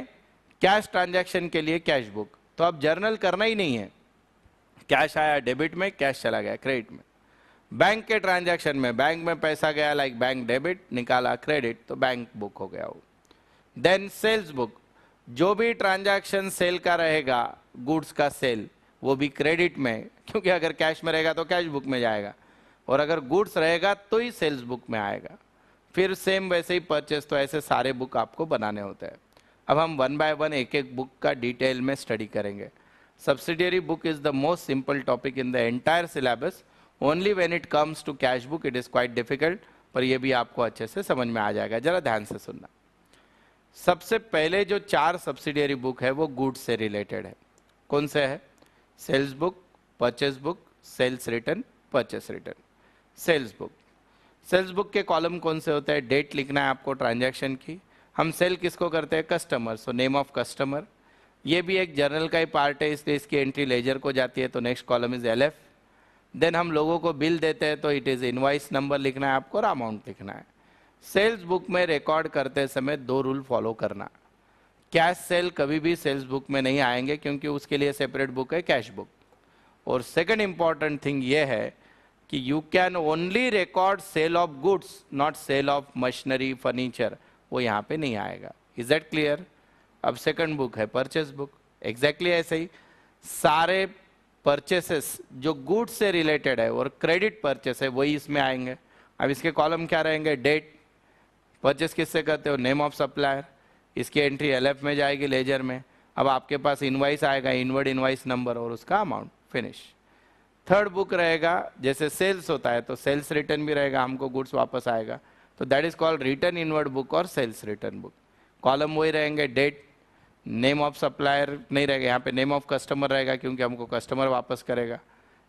कैश ट्रांजैक्शन के लिए कैश बुक, तो अब जर्नल करना ही नहीं है, कैश आया डेबिट में, कैश चला गया क्रेडिट में। बैंक के ट्रांजैक्शन में बैंक में पैसा गया, लाइक बैंक डेबिट, निकाला क्रेडिट, तो बैंक बुक हो गया वो। देन सेल्स बुक, जो भी ट्रांजैक्शन सेल का रहेगा, गुड्स का सेल, वो भी क्रेडिट में, क्योंकि अगर कैश में रहेगा तो कैश बुक में जाएगा, और अगर गुड्स रहेगा तो ही सेल्स बुक में आएगा। फिर सेम वैसे ही परचेस, तो ऐसे सारे बुक आपको बनाने होते हैं। अब हम 1 बाय 1 एक एक बुक का डिटेल में स्टडी करेंगे। Subsidiary book is the most simple topic in the entire syllabus, only when it comes to cash book it is quite difficult, पर ये भी आपको अच्छे से समझ में आ जाएगा। जरा ध्यान से सुनना। सबसे पहले जो 4 सब्सिडियरी बुक है वो गुड्स से रिलेटेड है। कौन से है? Sales book, purchase book, sales return, purchase return. Sales book, sales book के कॉलम कौन से होते हैं? डेट लिखना है आपको ट्रांजैक्शन की। हम सेल किसको करते हैं? Customer, so name of customer. ये भी एक जर्नल का ही पार्ट है, इसलिए इसकी एंट्री लेजर को जाती है, तो next column is LF। Then हम लोगों को बिल देते हैं, तो इट इज इनवॉइस नंबर लिखना है आपको और अमाउंट लिखना है। सेल्स बुक में रिकॉर्ड करते समय 2 रूल फॉलो करना। कैश सेल कभी भी सेल्स बुक में नहीं आएंगे, क्योंकि उसके लिए सेपरेट बुक है कैश बुक। और सेकंड इंपॉर्टेंट थिंग ये है कि you can only record sale of goods, not sale of machinery, furniture, वो यहाँ पे नहीं आएगा। Is that clear? अब सेकंड बुक है परचेस बुक, एग्जैक्टली ऐसे ही सारे परचेसेस जो गुड्स से रिलेटेड है और क्रेडिट परचेस है वही इसमें आएंगे। अब इसके कॉलम क्या रहेंगे? डेट, परचेस किससे करते हो? नेम ऑफ सप्लायर, इसकी एंट्री LF में जाएगी लेजर में। अब आपके पास इनवाइस आएगा, इनवर्ड इनवाइस नंबर और उसका अमाउंट, फिनिश। थर्ड बुक रहेगा, जैसे सेल्स होता है तो सेल्स रिटर्न भी रहेगा, हमको गुड्स वापस आएगा, तो that is called return inward book और सेल्स रिटर्न बुक। कॉलम वही रहेंगे, डेट, नेम ऑफ सप्लायर नहीं रहेगा, यहाँ पे नेम ऑफ कस्टमर रहेगा क्योंकि हमको कस्टमर वापस करेगा,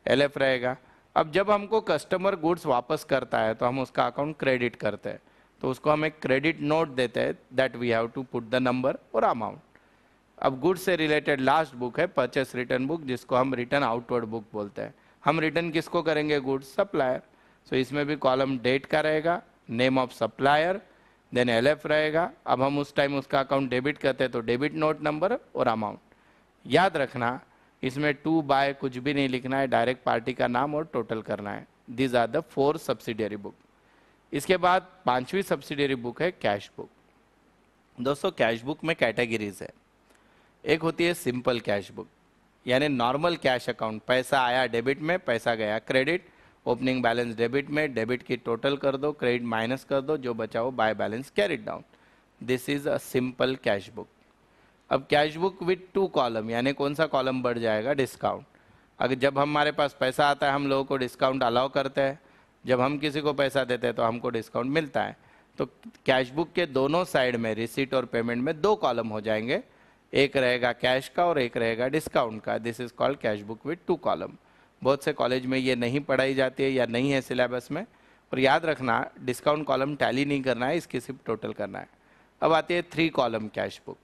LF रहेगा। अब जब हमको कस्टमर गुड्स वापस करता है तो हम उसका अकाउंट क्रेडिट करते हैं, तो उसको हम एक क्रेडिट नोट देते हैं, that we have to put the number और अमाउंट। अब गुड्स से रिलेटेड लास्ट बुक है परचेस रिटर्न बुक, जिसको हम रिटर्न आउटवर्ड बुक बोलते हैं। हम रिटर्न किसको करेंगे? गुड्स सप्लायर, सो इसमें भी कॉलम डेट का रहेगा, name of supplier, then LF रहेगा। अब हम उस टाइम उसका अकाउंट डेबिट करते हैं तो डेबिट नोट नंबर और अमाउंट। याद रखना इसमें 2 बाय कुछ भी नहीं लिखना है, डायरेक्ट पार्टी का नाम और टोटल करना है। These are the 4 subsidiary book. इसके बाद 5वीं सब्सिडियरी बुक है कैश बुक। दोस्तों कैश बुक में कैटेगरीज है। एक होती है सिंपल कैश बुक, यानी नॉर्मल कैश अकाउंट, पैसा आया डेबिट में, पैसा गया क्रेडिट, ओपनिंग बैलेंस डेबिट में, डेबिट की टोटल कर दो, क्रेडिट माइनस कर दो, जो बचा वो by balance carried down. This is a simple cash book. अब कैश बुक विथ 2 कॉलम, यानी कौन सा कॉलम बढ़ जाएगा? डिस्काउंट। अगर जब हमारे पास पैसा आता है हम लोगों को डिस्काउंट अलाउ करते हैं, जब हम किसी को पैसा देते हैं तो हमको डिस्काउंट मिलता है। तो कैश बुक के दोनों साइड में रिसीट और पेमेंट में 2 कॉलम हो जाएंगे, एक रहेगा कैश का और एक रहेगा डिस्काउंट का। This is called cash book with 2 column. बहुत से कॉलेज में ये नहीं पढ़ाई जाती है या नहीं है सिलेबस में, पर याद रखना डिस्काउंट कॉलम टैली नहीं करना है, इसकी सिर्फ टोटल करना है। अब आती है 3 कॉलम कैश बुक।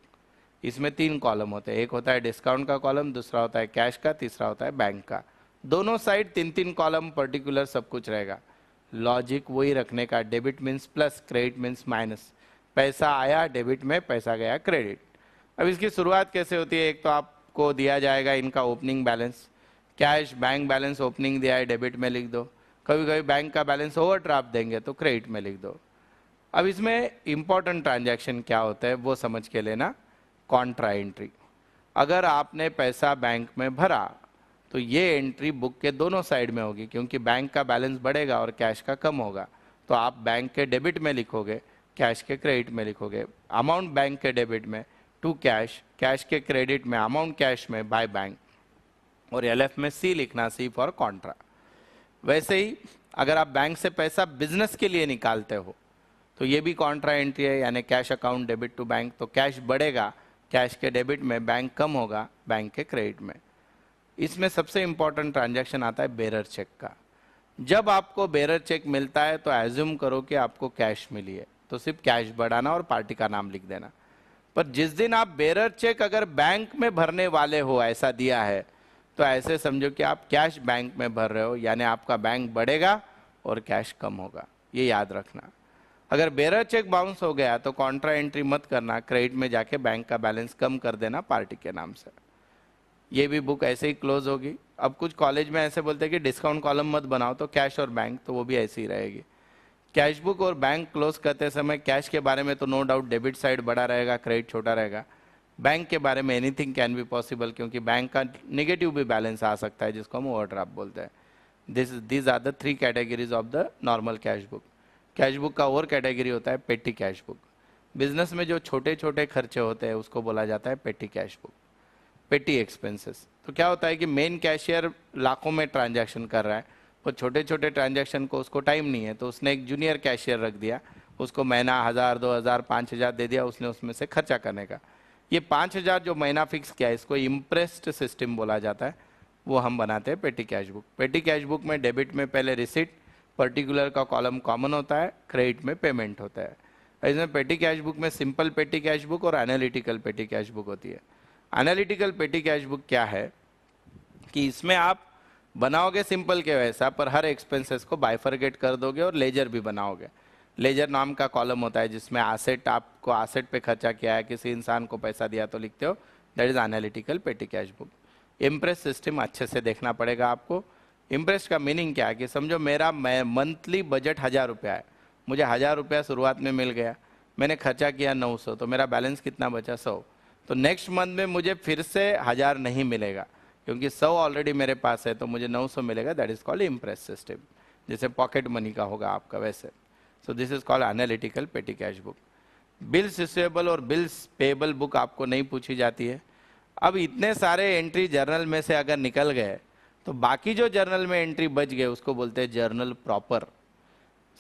इसमें 3 कॉलम होते हैं, एक होता है डिस्काउंट का कॉलम, दूसरा होता है कैश का, तीसरा होता है बैंक का। दोनों साइड 3-3 कॉलम पर्टिकुलर सब कुछ रहेगा। लॉजिक वही रखने का, debit means plus, credit means minus. पैसा आया डेबिट में, पैसा गया क्रेडिट। अब इसकी शुरुआत कैसे होती है? एक तो आपको दिया जाएगा इनका opening balance, cash bank balance opening दिया है डेबिट में लिख दो, कभी कभी बैंक का बैलेंस ओवरड्राफ्ट देंगे तो क्रेडिट में लिख दो। अब इसमें इंपॉर्टेंट ट्रांजैक्शन क्या होता है वो समझ के लेना। कॉन्ट्रा एंट्री, अगर आपने पैसा बैंक में भरा तो ये एंट्री बुक के दोनों साइड में होगी, क्योंकि बैंक का बैलेंस बढ़ेगा और कैश का कम होगा, तो आप बैंक के डेबिट में लिखोगे, कैश के क्रेडिट में लिखोगे। अमाउंट बैंक के डेबिट में टू कैश, कैश के क्रेडिट में, अमाउंट कैश में बाय बैंक, और एलएफ में सी लिखना, सी फॉर कॉन्ट्रा। वैसे ही अगर आप बैंक से पैसा बिजनेस के लिए निकालते हो तो ये भी कॉन्ट्रा एंट्री है, यानी cash account debit to bank, तो कैश बढ़ेगा कैश के डेबिट में, बैंक कम होगा बैंक के क्रेडिट में। इसमें सबसे इंपॉर्टेंट ट्रांजैक्शन आता है बेरर चेक का। जब आपको बेरर चेक मिलता है तो एज्यूम करो कि आपको कैश मिली है, तो सिर्फ कैश बढ़ाना और पार्टी का नाम लिख देना। पर जिस दिन आप बेरर चेक अगर बैंक में भरने वाले हो, ऐसा दिया है, तो ऐसे समझो कि आप कैश बैंक में भर रहे हो, यानी आपका बैंक बढ़ेगा और कैश कम होगा, ये याद रखना। अगर बेरर चेक बाउंस हो गया तो कॉन्ट्रा एंट्री मत करना, क्रेडिट में जाके बैंक का बैलेंस कम कर देना पार्टी के नाम से। ये भी बुक ऐसे ही क्लोज होगी। अब कुछ कॉलेज में ऐसे बोलते हैं कि डिस्काउंट कॉलम मत बनाओ, तो कैश और बैंक, तो वो भी ऐसी ही रहेगी। कैश बुक और बैंक क्लोज करते समय कैश के बारे में तो नो डाउट डेबिट साइड बड़ा रहेगा, क्रेडिट छोटा रहेगा। बैंक के बारे में एनीथिंग कैन बी पॉसिबल, क्योंकि बैंक का निगेटिव भी बैलेंस आ सकता है, जिसको हम ओवरड्राफ्ट बोलते हैं। These are the 3 categories of the normal cash book. Cash book का और कैटेगरी होता है पेटी कैश बुक। बिजनेस में जो छोटे छोटे खर्चे होते हैं उसको बोला जाता है पेटी कैश बुक, पेटी एक्सपेंसेस। तो क्या होता है कि मेन कैशियर लाखों में ट्रांजैक्शन कर रहा है, और छोटे छोटे ट्रांजैक्शन को उसको टाइम नहीं है, तो उसने एक जूनियर कैशियर रख दिया, उसको महीना 1000, 2000, 5000 दे दिया उसने, उसमें से खर्चा करने का। ये 5000 जो महीना फिक्स किया है, इसको इम्प्रेस्ड सिस्टम बोला जाता है, वो हम बनाते हैं पेटी कैश बुक। पेटी कैश बुक में डेबिट में पहले रिसिट, पर्टिकुलर का कॉलम कॉमन होता है, क्रेडिट में पेमेंट होता है। इसमें पेटी कैश बुक में सिंपल पेटी कैश बुक और एनालिटिकल पेटी कैश बुक होती है। एनालिटिकल पेटी कैश बुक क्या है कि इसमें आप बनाओगे सिंपल के वैसा, पर हर एक्सपेंसेस को बाइफरगेट कर दोगे और लेजर भी बनाओगे। लेजर नाम का कॉलम होता है जिसमें एसेट, आपको एसेट पे खर्चा किया है, किसी इंसान को पैसा दिया तो लिखते हो, दैट इज एनालिटिकल पेटी कैश बुक। इम्प्रेस सिस्टम अच्छे से देखना पड़ेगा आपको। इम्प्रेस का मीनिंग क्या है कि समझो मेरा मंथली बजट 1000 रुपया है, मुझे 1000 रुपया शुरुआत में मिल गया, मैंने खर्चा किया 900, तो मेरा बैलेंस कितना बचा? 100। तो नेक्स्ट मंथ में मुझे फिर से 1000 नहीं मिलेगा, क्योंकि 100 ऑलरेडी मेरे पास है, तो मुझे 900 मिलेगा। That is called impress system, जैसे पॉकेट मनी का होगा आपका वैसे। सो दिस इज कॉल्ड एनालिटिकल पेटी कैश बुक। बिल्स रिसीवेबल और बिल्स पेएबल बुक आपको नहीं पूछी जाती है। अब इतने सारे एंट्री जर्नल में से अगर निकल गए तो बाकी जो जर्नल में एंट्री बच गए उसको बोलते हैं जर्नल प्रॉपर।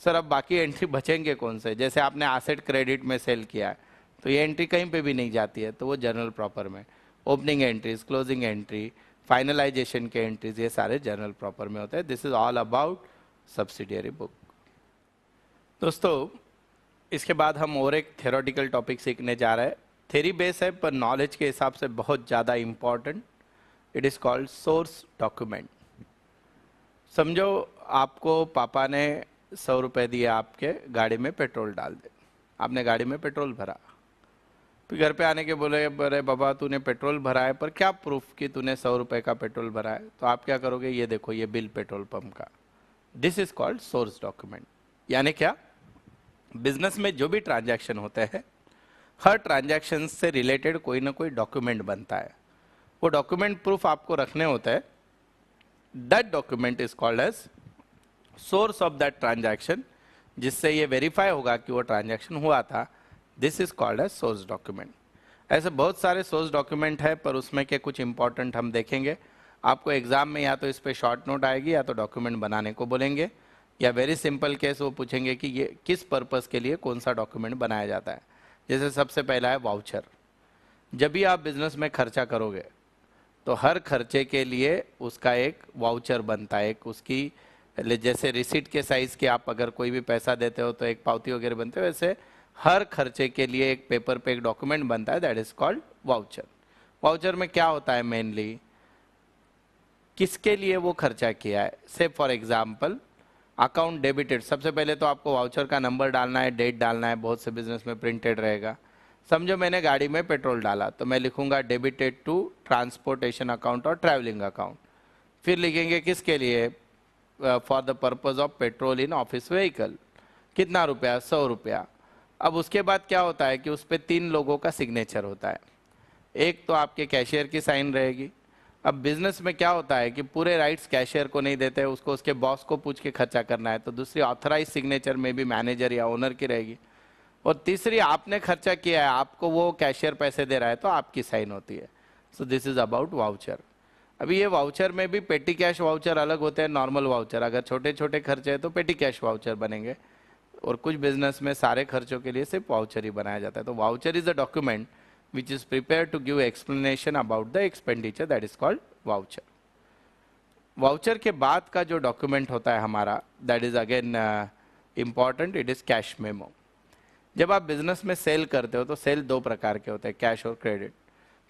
सर अब बाकी एंट्री बचेंगे कौन से? जैसे आपने एसेट क्रेडिट में सेल किया है तो ये एंट्री कहीं पे भी नहीं जाती है, तो वो जर्नल प्रॉपर में। Opening entries, closing entry, finalisation के एंट्रीज, ये सारे जर्नल प्रॉपर में होते हैं। This is all about subsidiary book. दोस्तों इसके बाद हम और एक थ्योरेटिकल टॉपिक सीखने जा रहे हैं। थ्योरी बेस है पर नॉलेज के हिसाब से बहुत ज़्यादा important. It is called source document. समझो आपको पापा ने 100 रुपये दिए, आपके गाड़ी में पेट्रोल डाल दे, आपने गाड़ी में पेट्रोल भरा, फिर घर पे आने के बोले अरे बाबा तूने पेट्रोल भरा है, पर क्या प्रूफ कि तूने 100 रुपये का पेट्रोल भरा है? तो आप क्या करोगे? ये देखो ये बिल पेट्रोल पंप का। This is called source document. यानी क्या? बिजनेस में जो भी ट्रांजैक्शन होते हैं, हर ट्रांजैक्शन से रिलेटेड कोई ना कोई डॉक्यूमेंट बनता है। वो डॉक्यूमेंट प्रूफ आपको रखने होता है। That document is called as source of that transaction, जिससे ये वेरीफाई होगा कि वो ट्रांजैक्शन हुआ था। This is called as source document. ऐसे बहुत सारे सोर्स डॉक्यूमेंट है, पर उसमें के कुछ इंपॉर्टेंट हम देखेंगे। आपको एग्जाम में या तो इस पे शॉर्ट नोट आएगी या तो डॉक्यूमेंट बनाने को बोलेंगे, या वेरी सिंपल केस वो पूछेंगे कि ये किस पर्पस के लिए कौन सा डॉक्यूमेंट बनाया जाता है। जैसे सबसे पहला है वाउचर। जब भी आप बिजनेस में खर्चा करोगे तो हर खर्चे के लिए उसका एक वाउचर बनता है, एक उसकी, जैसे रिसीट के साइज के आप अगर कोई भी पैसा देते हो तो एक पावती वगैरह बनते हो, वैसे हर खर्चे के लिए एक पेपर पे एक डॉक्यूमेंट बनता है। That is called voucher. Voucher में क्या होता है? मेनली किसके लिए वो खर्चा किया है। से फॉर एग्जाम्पल अकाउंट डेबिटेड, सबसे पहले तो आपको वाउचर का नंबर डालना है, डेट डालना है, बहुत से बिजनेस में प्रिंटेड रहेगा। समझो मैंने गाड़ी में पेट्रोल डाला तो मैं लिखूंगा डेबिटेड टू ट्रांसपोर्टेशन अकाउंट और ट्रैवलिंग अकाउंट। फिर लिखेंगे किसके लिए, for the purpose of petrol in office vehicle, कितना रुपया, 100 रुपया। अब उसके बाद क्या होता है कि उस पर 3 लोगों का सिग्नेचर होता है। एक तो आपके कैशियर की साइन रहेगी। अब बिजनेस में क्या होता है कि पूरे राइट्स कैशियर को नहीं देते, उसको उसके बॉस को पूछ के खर्चा करना है, तो दूसरी ऑथराइज सिग्नेचर में भी मैनेजर या ओनर की रहेगी। और तीसरी आपने खर्चा किया है, आपको वो कैशियर पैसे दे रहा है तो आपकी साइन होती है। सो दिस इज अबाउट वाउचर। अभी ये वाउचर में भी पेटी कैश वाउचर अलग होते हैं, नॉर्मल वाउचर। अगर छोटे छोटे खर्चे हैं तो पेटी कैश वाउचर बनेंगे, और कुछ बिजनेस में सारे खर्चों के लिए सिर्फ वाउचर ही बनाया जाता है। तो voucher is a document which is prepared to give explanation about the expenditure, that is called voucher. Voucher के बाद का जो डॉक्यूमेंट होता है हमारा, that is again important, it is cash memo. जब आप बिजनेस में सेल करते हो तो सेल 2 प्रकार के होते हैं, कैश और क्रेडिट।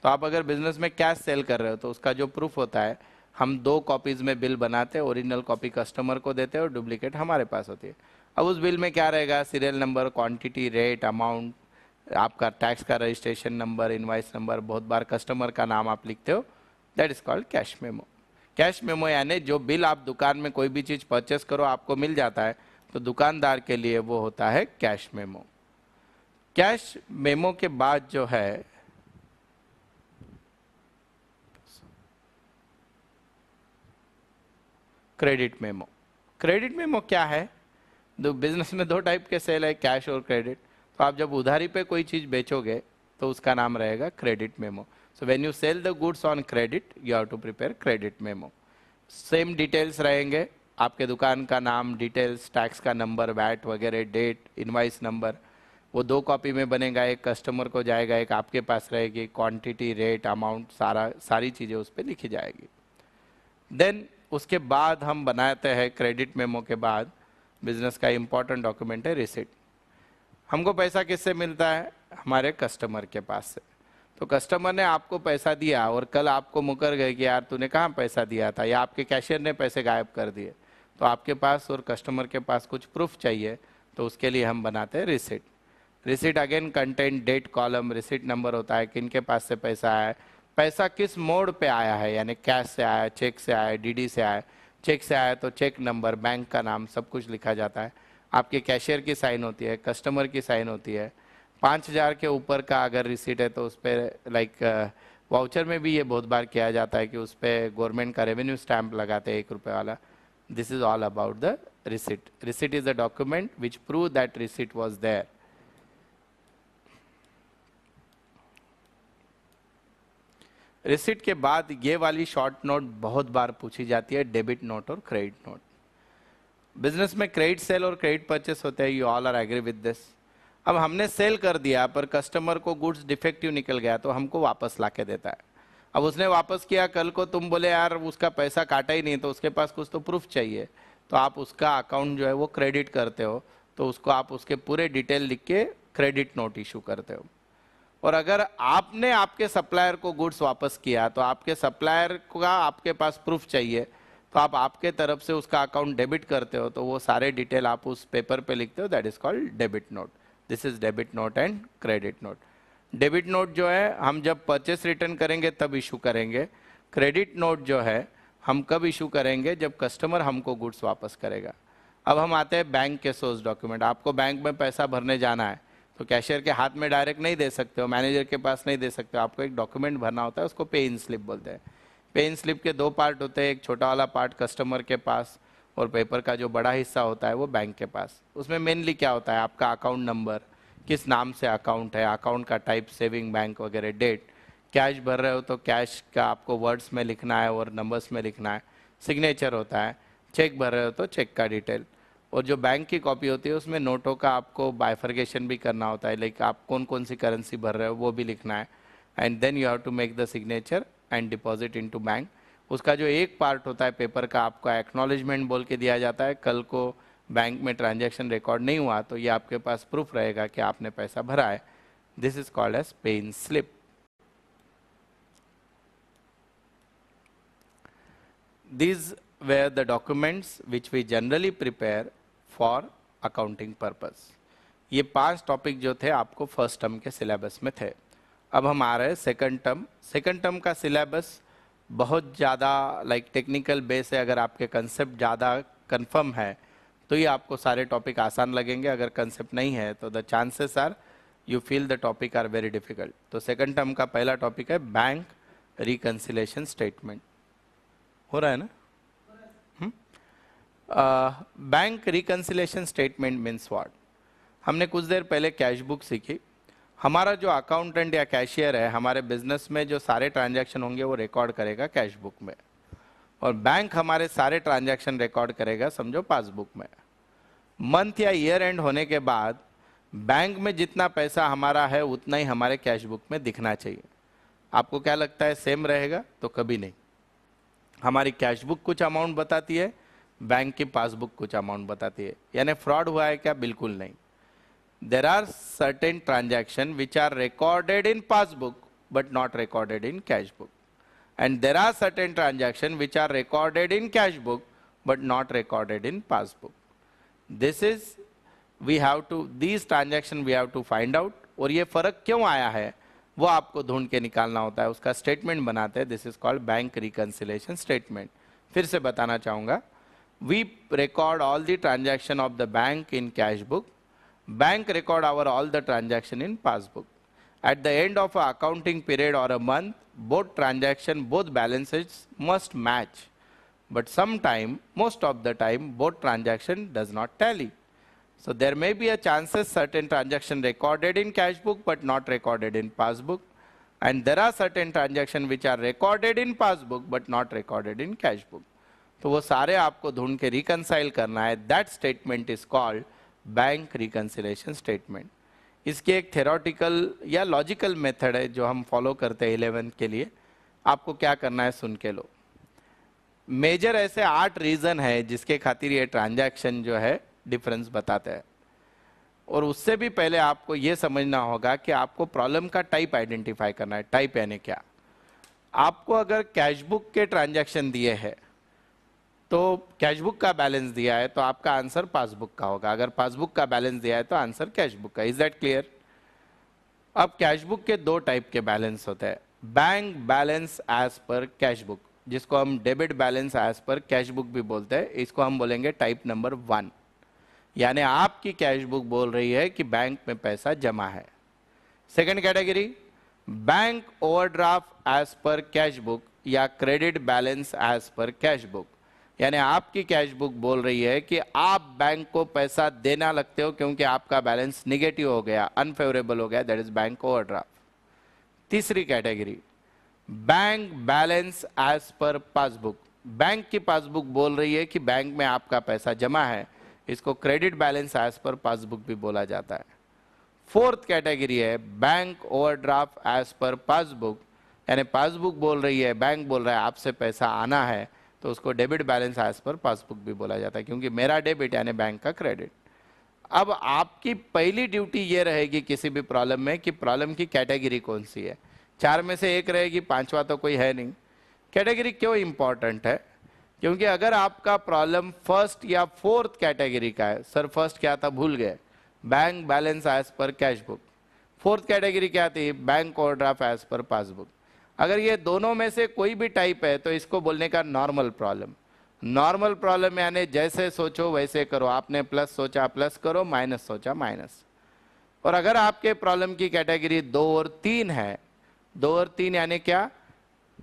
तो आप अगर बिजनेस में कैश सेल कर रहे हो तो उसका जो प्रूफ होता है, हम 2 कॉपीज में बिल बनाते हैं, ओरिजिनल कॉपी कस्टमर को देते हैं और डुप्लीकेट हमारे पास होती है। अब उस बिल में क्या रहेगा, serial number, quantity, rate, amount, आपका टैक्स का रजिस्ट्रेशन नंबर, इनवाइस नंबर, बहुत बार कस्टमर का नाम आप लिखते हो, that is called cash memo. Cash memo यानी जो बिल आप दुकान में कोई भी चीज़ परचेस करो आपको मिल जाता है, तो दुकानदार के लिए वो होता है कैश मेमो। कैश मेमो के बाद जो है क्रेडिट मेमो। क्रेडिट मेमो क्या है, बिजनेस में 2 टाइप के सेल है, कैश और क्रेडिट। तो आप जब उधारी पे कोई चीज़ बेचोगे तो उसका नाम रहेगा credit memo. So when you sell the goods on credit you have to prepare credit memo. Same details रहेंगे, आपके दुकान का नाम, डिटेल्स, टैक्स का नंबर, वैट वगैरह, डेट, इनवाइस नंबर, वो 2 कॉपी में बनेगा, एक कस्टमर को जाएगा, एक आपके पास रहेगी, क्वांटिटी, रेट, अमाउंट, सारी चीज़ें उस पर लिखी जाएगी। देन उसके बाद हम बनाते हैं क्रेडिट मेमो के बाद बिजनेस का इंपॉर्टेंट डॉक्यूमेंट है रिसिट। हमको पैसा किससे मिलता है, हमारे कस्टमर के पास से। तो कस्टमर ने आपको पैसा दिया और कल आपको मुकर गए कि यार तूने कहाँ पैसा दिया था, या आपके कैशियर ने पैसे गायब कर दिए, तो आपके पास और कस्टमर के पास कुछ प्रूफ चाहिए, तो उसके लिए हम बनाते हैं receipt. Receipt again content date column, receipt number होता है, किन के पास से पैसा आया, पैसा किस मोड पे आया है, यानी कैश से आया, चेक से आया, डीडी से आया। चेक से आया तो चेक नंबर, बैंक का नाम, सब कुछ लिखा जाता है। आपके कैशियर की साइन होती है, कस्टमर की साइन होती है। 5,000 के ऊपर का अगर रिसीट है तो उस पर लाइक वाउचर में भी ये बहुत बार किया जाता है कि उस पर गवर्नमेंट का रेवेन्यू स्टैंप लगाते हैं 1 रुपये वाला। This is all about the receipt. Receipt is a document which prove that receipt was there. Receipt के बाद ये वाली शॉर्ट नोट बहुत बार पूछी जाती है, डेबिट नोट और क्रेडिट नोट। बिजनेस में क्रेडिट सेल और क्रेडिट परचेस होते हैं, you all are agree with this. अब हमने सेल कर दिया पर कस्टमर को गुड्स डिफेक्टिव निकल गया तो हमको वापस ला के देता है। अब उसने वापस किया, कल को तुम बोले यार उसका पैसा काटा ही नहीं, तो उसके पास कुछ तो प्रूफ चाहिए, तो आप उसका अकाउंट जो है वो क्रेडिट करते हो, तो उसको आप उसके पूरे डिटेल लिख के क्रेडिट नोट इशू करते हो। और अगर आपने आपके सप्लायर को गुड्स वापस किया तो आपके सप्लायर का आपके पास प्रूफ चाहिए, तो आप आपके तरफ से उसका अकाउंट डेबिट करते हो, तो वो सारे डिटेल आप उस पेपर पे लिखते हो, that is called debit note. This is debit note and credit note. Debit note जो है हम जब परचेस रिटर्न करेंगे तब इशू करेंगे। क्रेडिट नोट जो है हम कब इशू करेंगे, जब कस्टमर हमको गुड्स वापस करेगा। अब हम आते हैं बैंक के सोर्स डॉक्यूमेंट। आपको बैंक में पैसा भरने जाना है तो कैशियर के हाथ में डायरेक्ट नहीं दे सकते हो, मैनेजर के पास नहीं दे सकते हो, आपको एक डॉक्यूमेंट भरना होता है, उसको पे इन स्लिप बोलते हैं। पे इन स्लिप के 2 पार्ट होते हैं, एक छोटा वाला पार्ट कस्टमर के पास और पेपर का जो बड़ा हिस्सा होता है वो बैंक के पास। उसमें मेनली क्या होता है, आपका अकाउंट नंबर, किस नाम से अकाउंट है, अकाउंट का टाइप, सेविंग बैंक वगैरह, डेट, कैश भर रहे हो तो कैश का आपको वर्ड्स में लिखना है और नंबर्स में लिखना है, सिग्नेचर होता है, चेक भर रहे हो तो चेक का डिटेल, और जो बैंक की कॉपी होती है उसमें नोटों का आपको बाइफर्गेशन भी करना होता है, लाइक आप कौन कौन सी करेंसी भर रहे हो वो भी लिखना है, and then you have to make the signature and deposit into bank. उसका जो एक पार्ट होता है पेपर का, आपका एक्नॉलेजमेंट बोल के दिया जाता है, कल को बैंक में ट्रांजैक्शन रिकॉर्ड नहीं हुआ तो ये आपके पास प्रूफ रहेगा कि आपने पैसा भरा है। दिस इज कॉल्ड एज पे इन slip. These were the documents which we generally prepare for accounting purpose. ये 5 टॉपिक जो थे आपको फर्स्ट टर्म के सिलेबस में थे. अब हम आ रहे हैं सेकंड टर्म. सेकंड टर्म का सिलेबस बहुत ज़्यादा टेक्निकल बेस है. अगर आपके कंसेप्ट ज़्यादा कंफर्म है तो ये आपको सारे टॉपिक आसान लगेंगे. अगर कंसेप्ट नहीं है तो the chances are you feel the topic are very difficult. तो सेकंड टर्म का पहला टॉपिक है बैंक रिकंसिलेशन स्टेटमेंट. हो रहा है ना? Bank reconciliation statement means what. हमने कुछ देर पहले कैश बुक सीखी. हमारा जो अकाउंटेंट या कैशियर है हमारे बिजनेस में जो सारे ट्रांजैक्शन होंगे वो रिकॉर्ड करेगा कैश बुक में, और बैंक हमारे सारे ट्रांजैक्शन रिकॉर्ड करेगा समझो पासबुक में. मंथ या ईयर एंड होने के बाद बैंक में जितना पैसा हमारा है उतना ही हमारे कैश बुक में दिखना चाहिए. आपको क्या लगता है सेम रहेगा? तो कभी नहीं. हमारी कैश बुक कुछ अमाउंट बताती है, बैंक की पासबुक कुछ अमाउंट बताती है. यानी फ्रॉड हुआ है क्या? बिल्कुल नहीं. There are certain transactions which are recorded in passbook but not recorded in cash book, and there are certain transactions which are recorded in cash book but not recorded in passbook. This is these transactions we have to find out. और ये फर्क क्यों आया है वो आपको ढूंढ के निकालना होता है, उसका स्टेटमेंट बनाते हैं. This is called bank reconciliation statement. फिर से बताना चाहूँगा, we record all the transaction of the bank in cash book. Bank record all the transaction in passbook. At the end of a accounting period or a month, both balances must match. But most of the time, both transaction does not tally. So there may be a chances certain transaction recorded in cash book but not recorded in passbook. And there are certain transactions which are recorded in passbook but not recorded in cash book. तो वो सारे आपको ढूंढ के reconcile करना है. That statement is called bank reconciliation statement. इसके एक थेरोटिकल या लॉजिकल मेथड है जो हम फॉलो करते हैं 11th के लिए. आपको क्या करना है सुन के लो. मेजर ऐसे 8 रीजन है जिसके खातिर ये ट्रांजैक्शन जो है डिफरेंस बताते हैं. और उससे भी पहले आपको ये समझना होगा कि आपको प्रॉब्लम का टाइप आइडेंटिफाई करना है. टाइप यानी क्या? आपको अगर कैश बुक के ट्रांजैक्शन दिए हैं तो कैश बुक का बैलेंस दिया है तो आपका आंसर पासबुक का होगा. अगर पासबुक का बैलेंस दिया है तो आंसर कैश बुक का. Is that clear? अब कैश बुक के 2 टाइप के बैलेंस होते हैं. Bank balance as per cash book, जिसको हम debit balance as per cash book भी बोलते हैं. इसको हम बोलेंगे टाइप नंबर 1. यानी आपकी कैश बुक बोल रही है कि बैंक में पैसा जमा है. Second category, bank overdraft as per cash book या credit balance as per cash book. यानी आपकी कैश बुक बोल रही है कि आप बैंक को पैसा देना लगते हो क्योंकि आपका बैलेंस निगेटिव हो गया, अनफेवरेबल हो गया. That is bank overdraft. तीसरी category, bank balance as per passbook. Bank की पासबुक बोल रही है कि बैंक में आपका पैसा जमा है. इसको credit balance as per passbook भी बोला जाता है. फोर्थ कैटेगरी है bank overdraft as per passbook. यानी पासबुक बोल रही है, बैंक बोल रहा है आपसे पैसा आना है, तो उसको debit balance as per passbook भी बोला जाता है क्योंकि मेरा डेबिट यानी बैंक का क्रेडिट. अब आपकी पहली ड्यूटी ये रहेगी किसी भी प्रॉब्लम में कि प्रॉब्लम की कैटेगरी कौन सी है. 4 में से एक रहेगी, 5वां तो कोई है नहीं. कैटेगरी क्यों इंपॉर्टेंट है? क्योंकि अगर आपका प्रॉब्लम फर्स्ट या फोर्थ कैटेगरी का है, सर फर्स्ट क्या था भूल गए, bank balance as per cash book. Fourth category क्या थी? Bank overdraft as per passbook. अगर ये दोनों में से कोई भी टाइप है तो इसको बोलने का नॉर्मल प्रॉब्लम. नॉर्मल प्रॉब्लम यानी जैसे सोचो वैसे करो. आपने प्लस सोचा प्लस करो, माइनस सोचा माइनस. और अगर आपके प्रॉब्लम की कैटेगरी 2 और 3 है, 2 और 3 यानी क्या?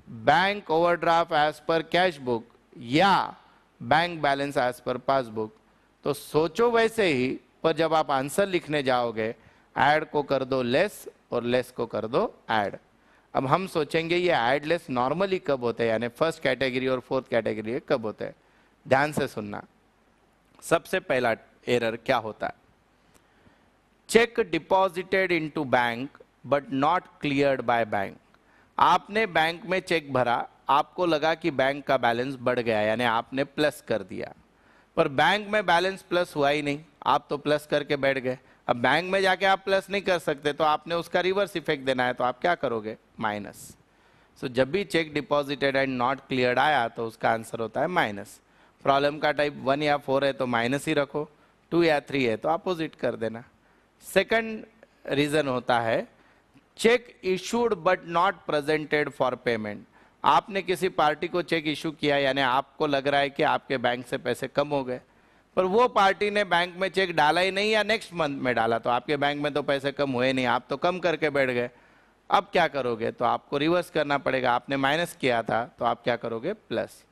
Bank overdraft as per cash book या bank balance as per passbook. तो सोचो वैसे ही, पर जब आप आंसर लिखने जाओगे ऐड को कर दो लेस और लेस को कर दो ऐड. अब हम सोचेंगे ये ऐड लेस नॉर्मली कब होते हैं, यानी फर्स्ट कैटेगरी और फोर्थ कैटेगरी कब होते हैं. ध्यान से सुनना. सबसे पहला एरर क्या होता है? Check deposited into bank but not cleared by bank. आपने बैंक में चेक भरा, आपको लगा कि बैंक का बैलेंस बढ़ गया यानी आपने प्लस कर दिया, पर बैंक में बैलेंस प्लस हुआ ही नहीं, आप तो प्लस करके बैठ गए. अब बैंक में जाके आप प्लस नहीं कर सकते तो आपने उसका रिवर्स इफेक्ट देना है, तो आप क्या करोगे? माइनस. सो जब भी check deposited and not cleared आया तो उसका आंसर होता है माइनस. प्रॉब्लम का टाइप 1 या 4 है तो माइनस ही रखो, 2 या 3 है तो अपोजिट कर देना। सेकंड रीजन होता है check issued but not presented for payment. आपने किसी पार्टी को चेक इशू किया, यानी आपको लग रहा है कि आपके बैंक से पैसे कम हो गए, पर वो पार्टी ने बैंक में चेक डाला ही नहीं या नेक्स्ट मंथ में डाला, तो आपके बैंक में तो पैसे कम हुए नहीं, आप तो कम करके बैठ गए। अब क्या करोगे? तो आपको रिवर्स करना पड़ेगा। आपने माइनस किया था तो आप क्या करोगे? प्लस।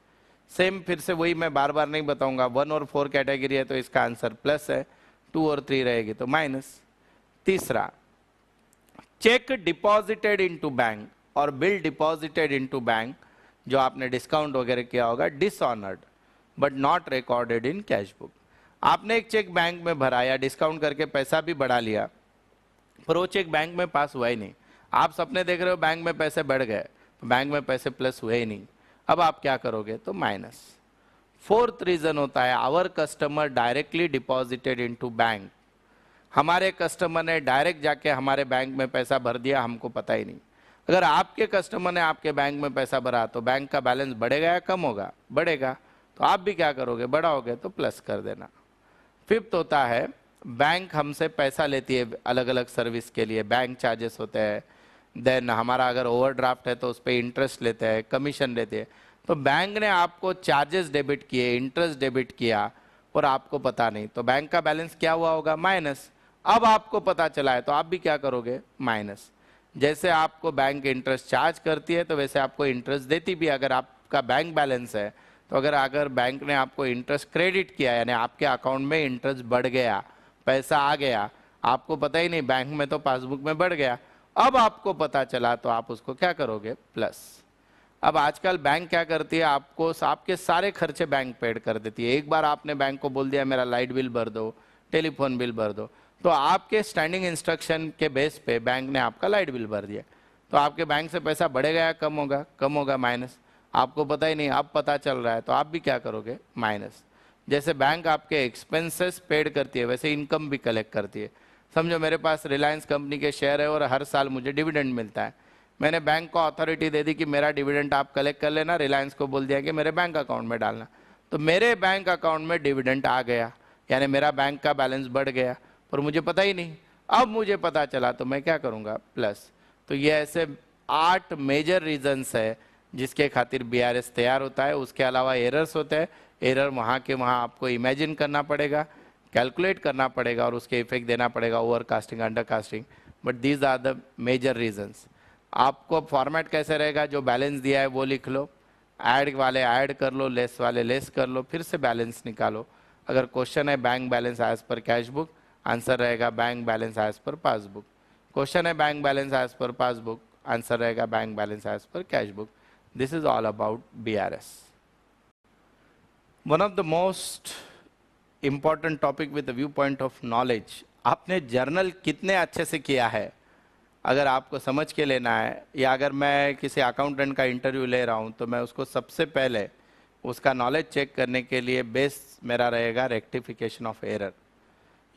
सेम फिर से वही, मैं बार बार नहीं बताऊंगा। 1 और 4 कैटेगरी है तो इसका आंसर प्लस है, 2 और 3 रहेगी तो माइनस। तीसरा, चेक डिपॉजिटेड इनटू बैंक और बिल डिपॉजिटेड इनटू बैंक, जो आपने डिस्काउंट वगैरह किया होगा, dishonoured but not recorded in cash book. आपने एक चेक बैंक में भरा या डिस्काउंट करके पैसा भी बढ़ा लिया, पर वो चेक बैंक में पास हुआ ही नहीं। आप सपने देख रहे हो बैंक में पैसे बढ़ गए, तो बैंक में पैसे प्लस हुए ही नहीं। अब आप क्या करोगे? तो माइनस। फोर्थ रीजन होता है our customer directly deposited into bank. हमारे कस्टमर ने डायरेक्ट जाके हमारे बैंक में पैसा भर दिया, हमको पता ही नहीं। अगर आपके कस्टमर ने आपके बैंक में पैसा भरा तो बैंक का बैलेंस बढ़ेगा या कम होगा? बढ़ेगा। तो आप भी क्या करोगे? बढ़ाओगे तो प्लस कर देना। फिफ्थ होता है बैंक हमसे पैसा लेती है अलग अलग सर्विस के लिए, बैंक चार्जेस होते हैं। देन हमारा अगर ओवरड्राफ्ट है तो उस पर इंटरेस्ट लेते हैं, कमीशन लेते हैं। तो बैंक ने आपको चार्जेस डेबिट किए, इंटरेस्ट डेबिट किया और आपको पता नहीं, तो बैंक का बैलेंस क्या हुआ होगा? माइनस। अब आपको पता चला है तो आप भी क्या करोगे? माइनस। जैसे आपको बैंक इंटरेस्ट चार्ज करती है तो वैसे आपको इंटरेस्ट देती भी। अगर आपका बैंक बैलेंस है तो अगर बैंक ने आपको इंटरेस्ट क्रेडिट किया, यानी आपके अकाउंट में इंटरेस्ट बढ़ गया, पैसा आ गया, आपको पता ही नहीं, बैंक में तो पासबुक में बढ़ गया, अब आपको पता चला तो आप उसको क्या करोगे? प्लस। अब आजकल बैंक क्या करती है, आपके सारे खर्चे बैंक पेड कर देती है। एक बार आपने बैंक को बोल दिया मेरा लाइट बिल भर दो, टेलीफोन बिल भर दो, तो आपके स्टैंडिंग इंस्ट्रक्शन के बेस पे बैंक ने आपका लाइट बिल भर दिया, तो आपके बैंक से पैसा बढ़ेगा या कम होगा? कम होगा, माइनस। आपको पता ही नहीं, अब पता चल रहा है तो आप भी क्या करोगे? माइनस। जैसे बैंक आपके एक्सपेंसेस पेड करती है वैसे इनकम भी कलेक्ट करती है। समझो मेरे पास रिलायंस कंपनी के शेयर है और हर साल मुझे डिविडेंड मिलता है। मैंने बैंक को अथॉरिटी दे दी कि मेरा डिविडेंड आप कलेक्ट कर लेना, रिलायंस को बोल दिया कि मेरे बैंक अकाउंट में डालना, तो मेरे बैंक अकाउंट में डिविडेंड आ गया, यानी मेरा बैंक का बैलेंस बढ़ गया, पर मुझे पता ही नहीं। अब मुझे पता चला तो मैं क्या करूँगा? प्लस। तो ये ऐसे 8 मेजर रीजन्स है जिसके खातिर बीआरएस तैयार होता है। उसके अलावा एरर्स होते हैं, एरर वहाँ के वहाँ आपको इमेजिन करना पड़ेगा, कैलकुलेट करना पड़ेगा और उसके इफेक्ट देना पड़ेगा, over casting, under casting, but these are the major reasons. आपको फॉर्मेट कैसे रहेगा? जो बैलेंस दिया है वो लिख लो, ऐड वाले ऐड कर लो, लेस वाले लेस कर लो, फिर से बैलेंस निकालो। अगर क्वेश्चन है bank balance as per cash book, answer रहेगा bank balance as per passbook. Question है bank balance as per passbook, answer रहेगा bank balance as per cash book. This is all about BRS। One of the most important topic with the view point of knowledge, आपने journal कितने अच्छे से किया है, अगर आपको समझ के लेना है, या अगर मैं किसी अकाउंटेंट का इंटरव्यू ले रहा हूँ तो मैं उसको सबसे पहले उसका नॉलेज चेक करने के लिए बेस मेरा रहेगा रेक्टिफिकेशन ऑफ एरर।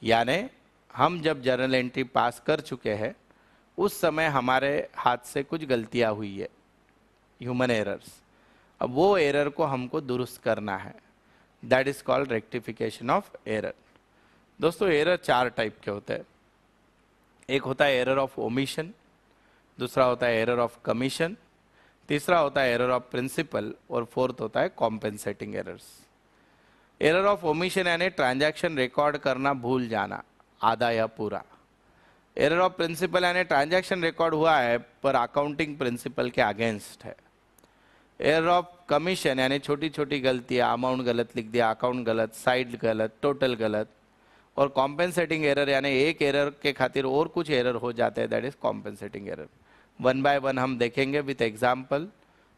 यानी हम जब जर्नल एंट्री पास कर चुके हैं उस समय हमारे हाथ से कुछ गलतियाँ हुई है, ह्यूमन एरर्स। अब वो एरर को हमको दुरुस्त करना है, that is called rectification of error. दोस्तों एरर 4 टाइप के होते हैं। एक होता है एरर ऑफ ओमिशन, दूसरा होता है एरर ऑफ कमीशन, तीसरा होता है एरर ऑफ प्रिंसिपल और फोर्थ होता है compensating errors. Error of omission यानी ट्रांजैक्शन रिकॉर्ड करना भूल जाना, आधा या पूरा। एरर ऑफ प्रिंसिपल यानी ट्रांजैक्शन रिकॉर्ड हुआ है पर अकाउंटिंग प्रिंसिपल के अगेंस्ट है। एरर ऑफ कमीशन यानी छोटी छोटी गलतियाँ, अमाउंट गलत लिख दिया, अकाउंट गलत, साइड गलत, टोटल गलत। और कॉम्पेंसेटिंग एरर यानी एक एरर के खातिर और कुछ एरर हो जाते हैं, that is compensating error. 1 by 1 हम देखेंगे विथ एग्जाम्पल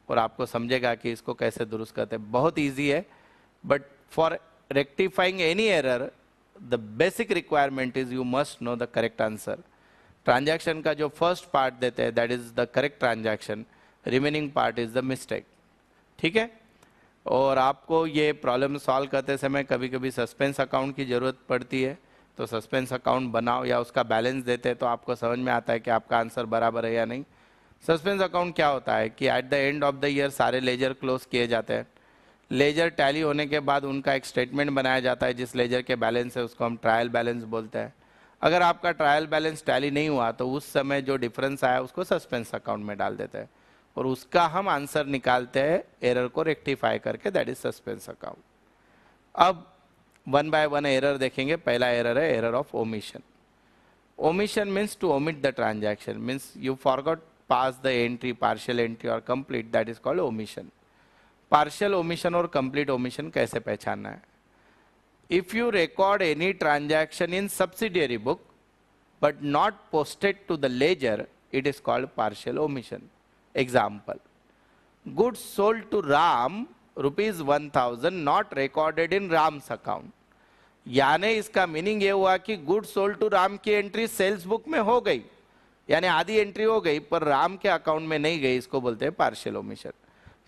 और आपको समझेगा कि इसको कैसे दुरुस्त करते हैं। बहुत ईजी है, but for rectifying any error the basic requirement is you must know the correct answer. Transaction का जो फर्स्ट पार्ट देते हैं that is the correct transaction, remaining part is the mistake. ठीक है। और आपको ये प्रॉब्लम सॉल्व करते समय कभी कभी सस्पेंस अकाउंट की ज़रूरत पड़ती है, तो सस्पेंस अकाउंट बनाओ या उसका बैलेंस देते हैं तो आपको समझ में आता है कि आपका आंसर बराबर है या नहीं। सस्पेंस अकाउंट क्या होता है कि at the end of the year सारे लेजर क्लोज किए जाते हैं, लेजर टैली होने के बाद उनका एक स्टेटमेंट बनाया जाता है, जिस लेजर के बैलेंस है उसको हम ट्रायल बैलेंस बोलते हैं। अगर आपका ट्रायल बैलेंस टैली नहीं हुआ तो उस समय जो डिफरेंस आया उसको सस्पेंस अकाउंट में डाल देते हैं और उसका हम आंसर निकालते हैं एरर को रेक्टिफाई करके, दैट इज सस्पेंस अकाउंट। अब वन बाय वन एरर देखेंगे। पहला एरर है error of omission. Omission means to omit the transaction, means you forgot pass the entry, partial entry और complete, that is called omission. Partial omission और complete omission कैसे पहचानना है? If you record any transaction in subsidiary book but not posted to the ledger, it is called partial omission. Example: goods sold to Ram rupees 1000 not recorded in Ram's account. यानी इसका meaning ये हुआ कि goods sold to Ram की entry sales book में हो गई, यानी आधी एंट्री हो गई पर राम के अकाउंट में नहीं गई, इसको बोलते हैं पार्शियल ओमिशन।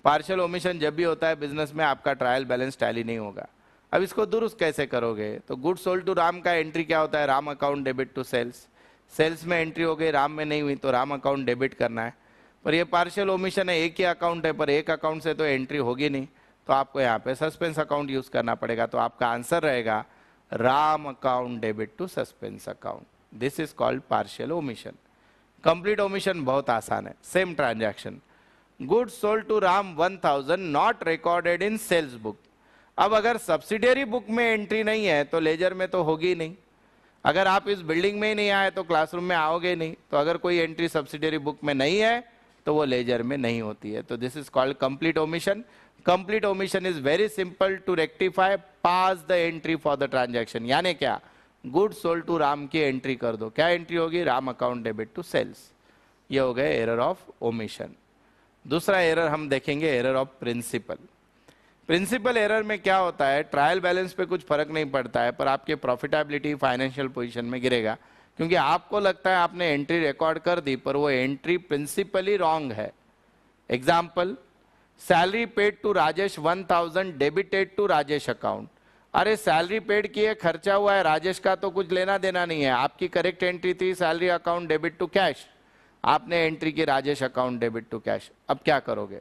पार्शियल ओमिशन जब भी होता है बिजनेस में, आपका ट्रायल बैलेंस टैली नहीं होगा। अब इसको दुरुस्त कैसे करोगे? तो गुड्स सोल्ड टू राम का एंट्री क्या होता है? Ram account debit to sales. Sales में एंट्री हो गई, राम में नहीं हुई, तो राम अकाउंट डेबिट करना है। पर ये पार्शियल ओमिशन है, एक ही अकाउंट है पर एक अकाउंट से तो एंट्री होगी नहीं, तो आपको यहाँ पे सस्पेंस अकाउंट यूज करना पड़ेगा। तो आपका आंसर रहेगा Ram account debit to suspense account. This is called partial omission. Complete omission बहुत आसान है, same transaction, goods sold to Ram 1000 not recorded in sales book. अब अगर सब्सिडियरी बुक में एंट्री नहीं है तो लेजर में तो होगी नहीं। अगर आप इस बिल्डिंग में ही नहीं आए तो क्लासरूम में आओगे नहीं। तो अगर कोई एंट्री सब्सिडियरी बुक में नहीं है तो वो लेजर में नहीं होती है। तो this is called complete omission. Complete omission is very simple to rectify, pass the entry for the transaction. यानी क्या? गुड्स सोल्ड टू राम की एंट्री कर दो। क्या एंट्री होगी? Ram account debit to sales. ये हो गए एरर ऑफ ओमिशन। दूसरा एरर हम देखेंगे, error of principle. Principle error में क्या होता है? ट्रायल बैलेंस पे कुछ फर्क नहीं पड़ता है पर आपके प्रॉफिटेबिलिटी, फाइनेंशियल पोजीशन में गिरेगा, क्योंकि आपको लगता है आपने एंट्री रिकॉर्ड कर दी पर वो एंट्री प्रिंसिपली रॉन्ग है। Example: salary paid to Rajesh 1000 debited to Rajesh account. अरे सैलरी पेड की है, खर्चा हुआ है, राजेश का तो कुछ लेना देना नहीं है। आपकी करेक्ट एंट्री थी salary account debit to cash, आपने एंट्री की Rajesh account debit to cash. अब क्या करोगे?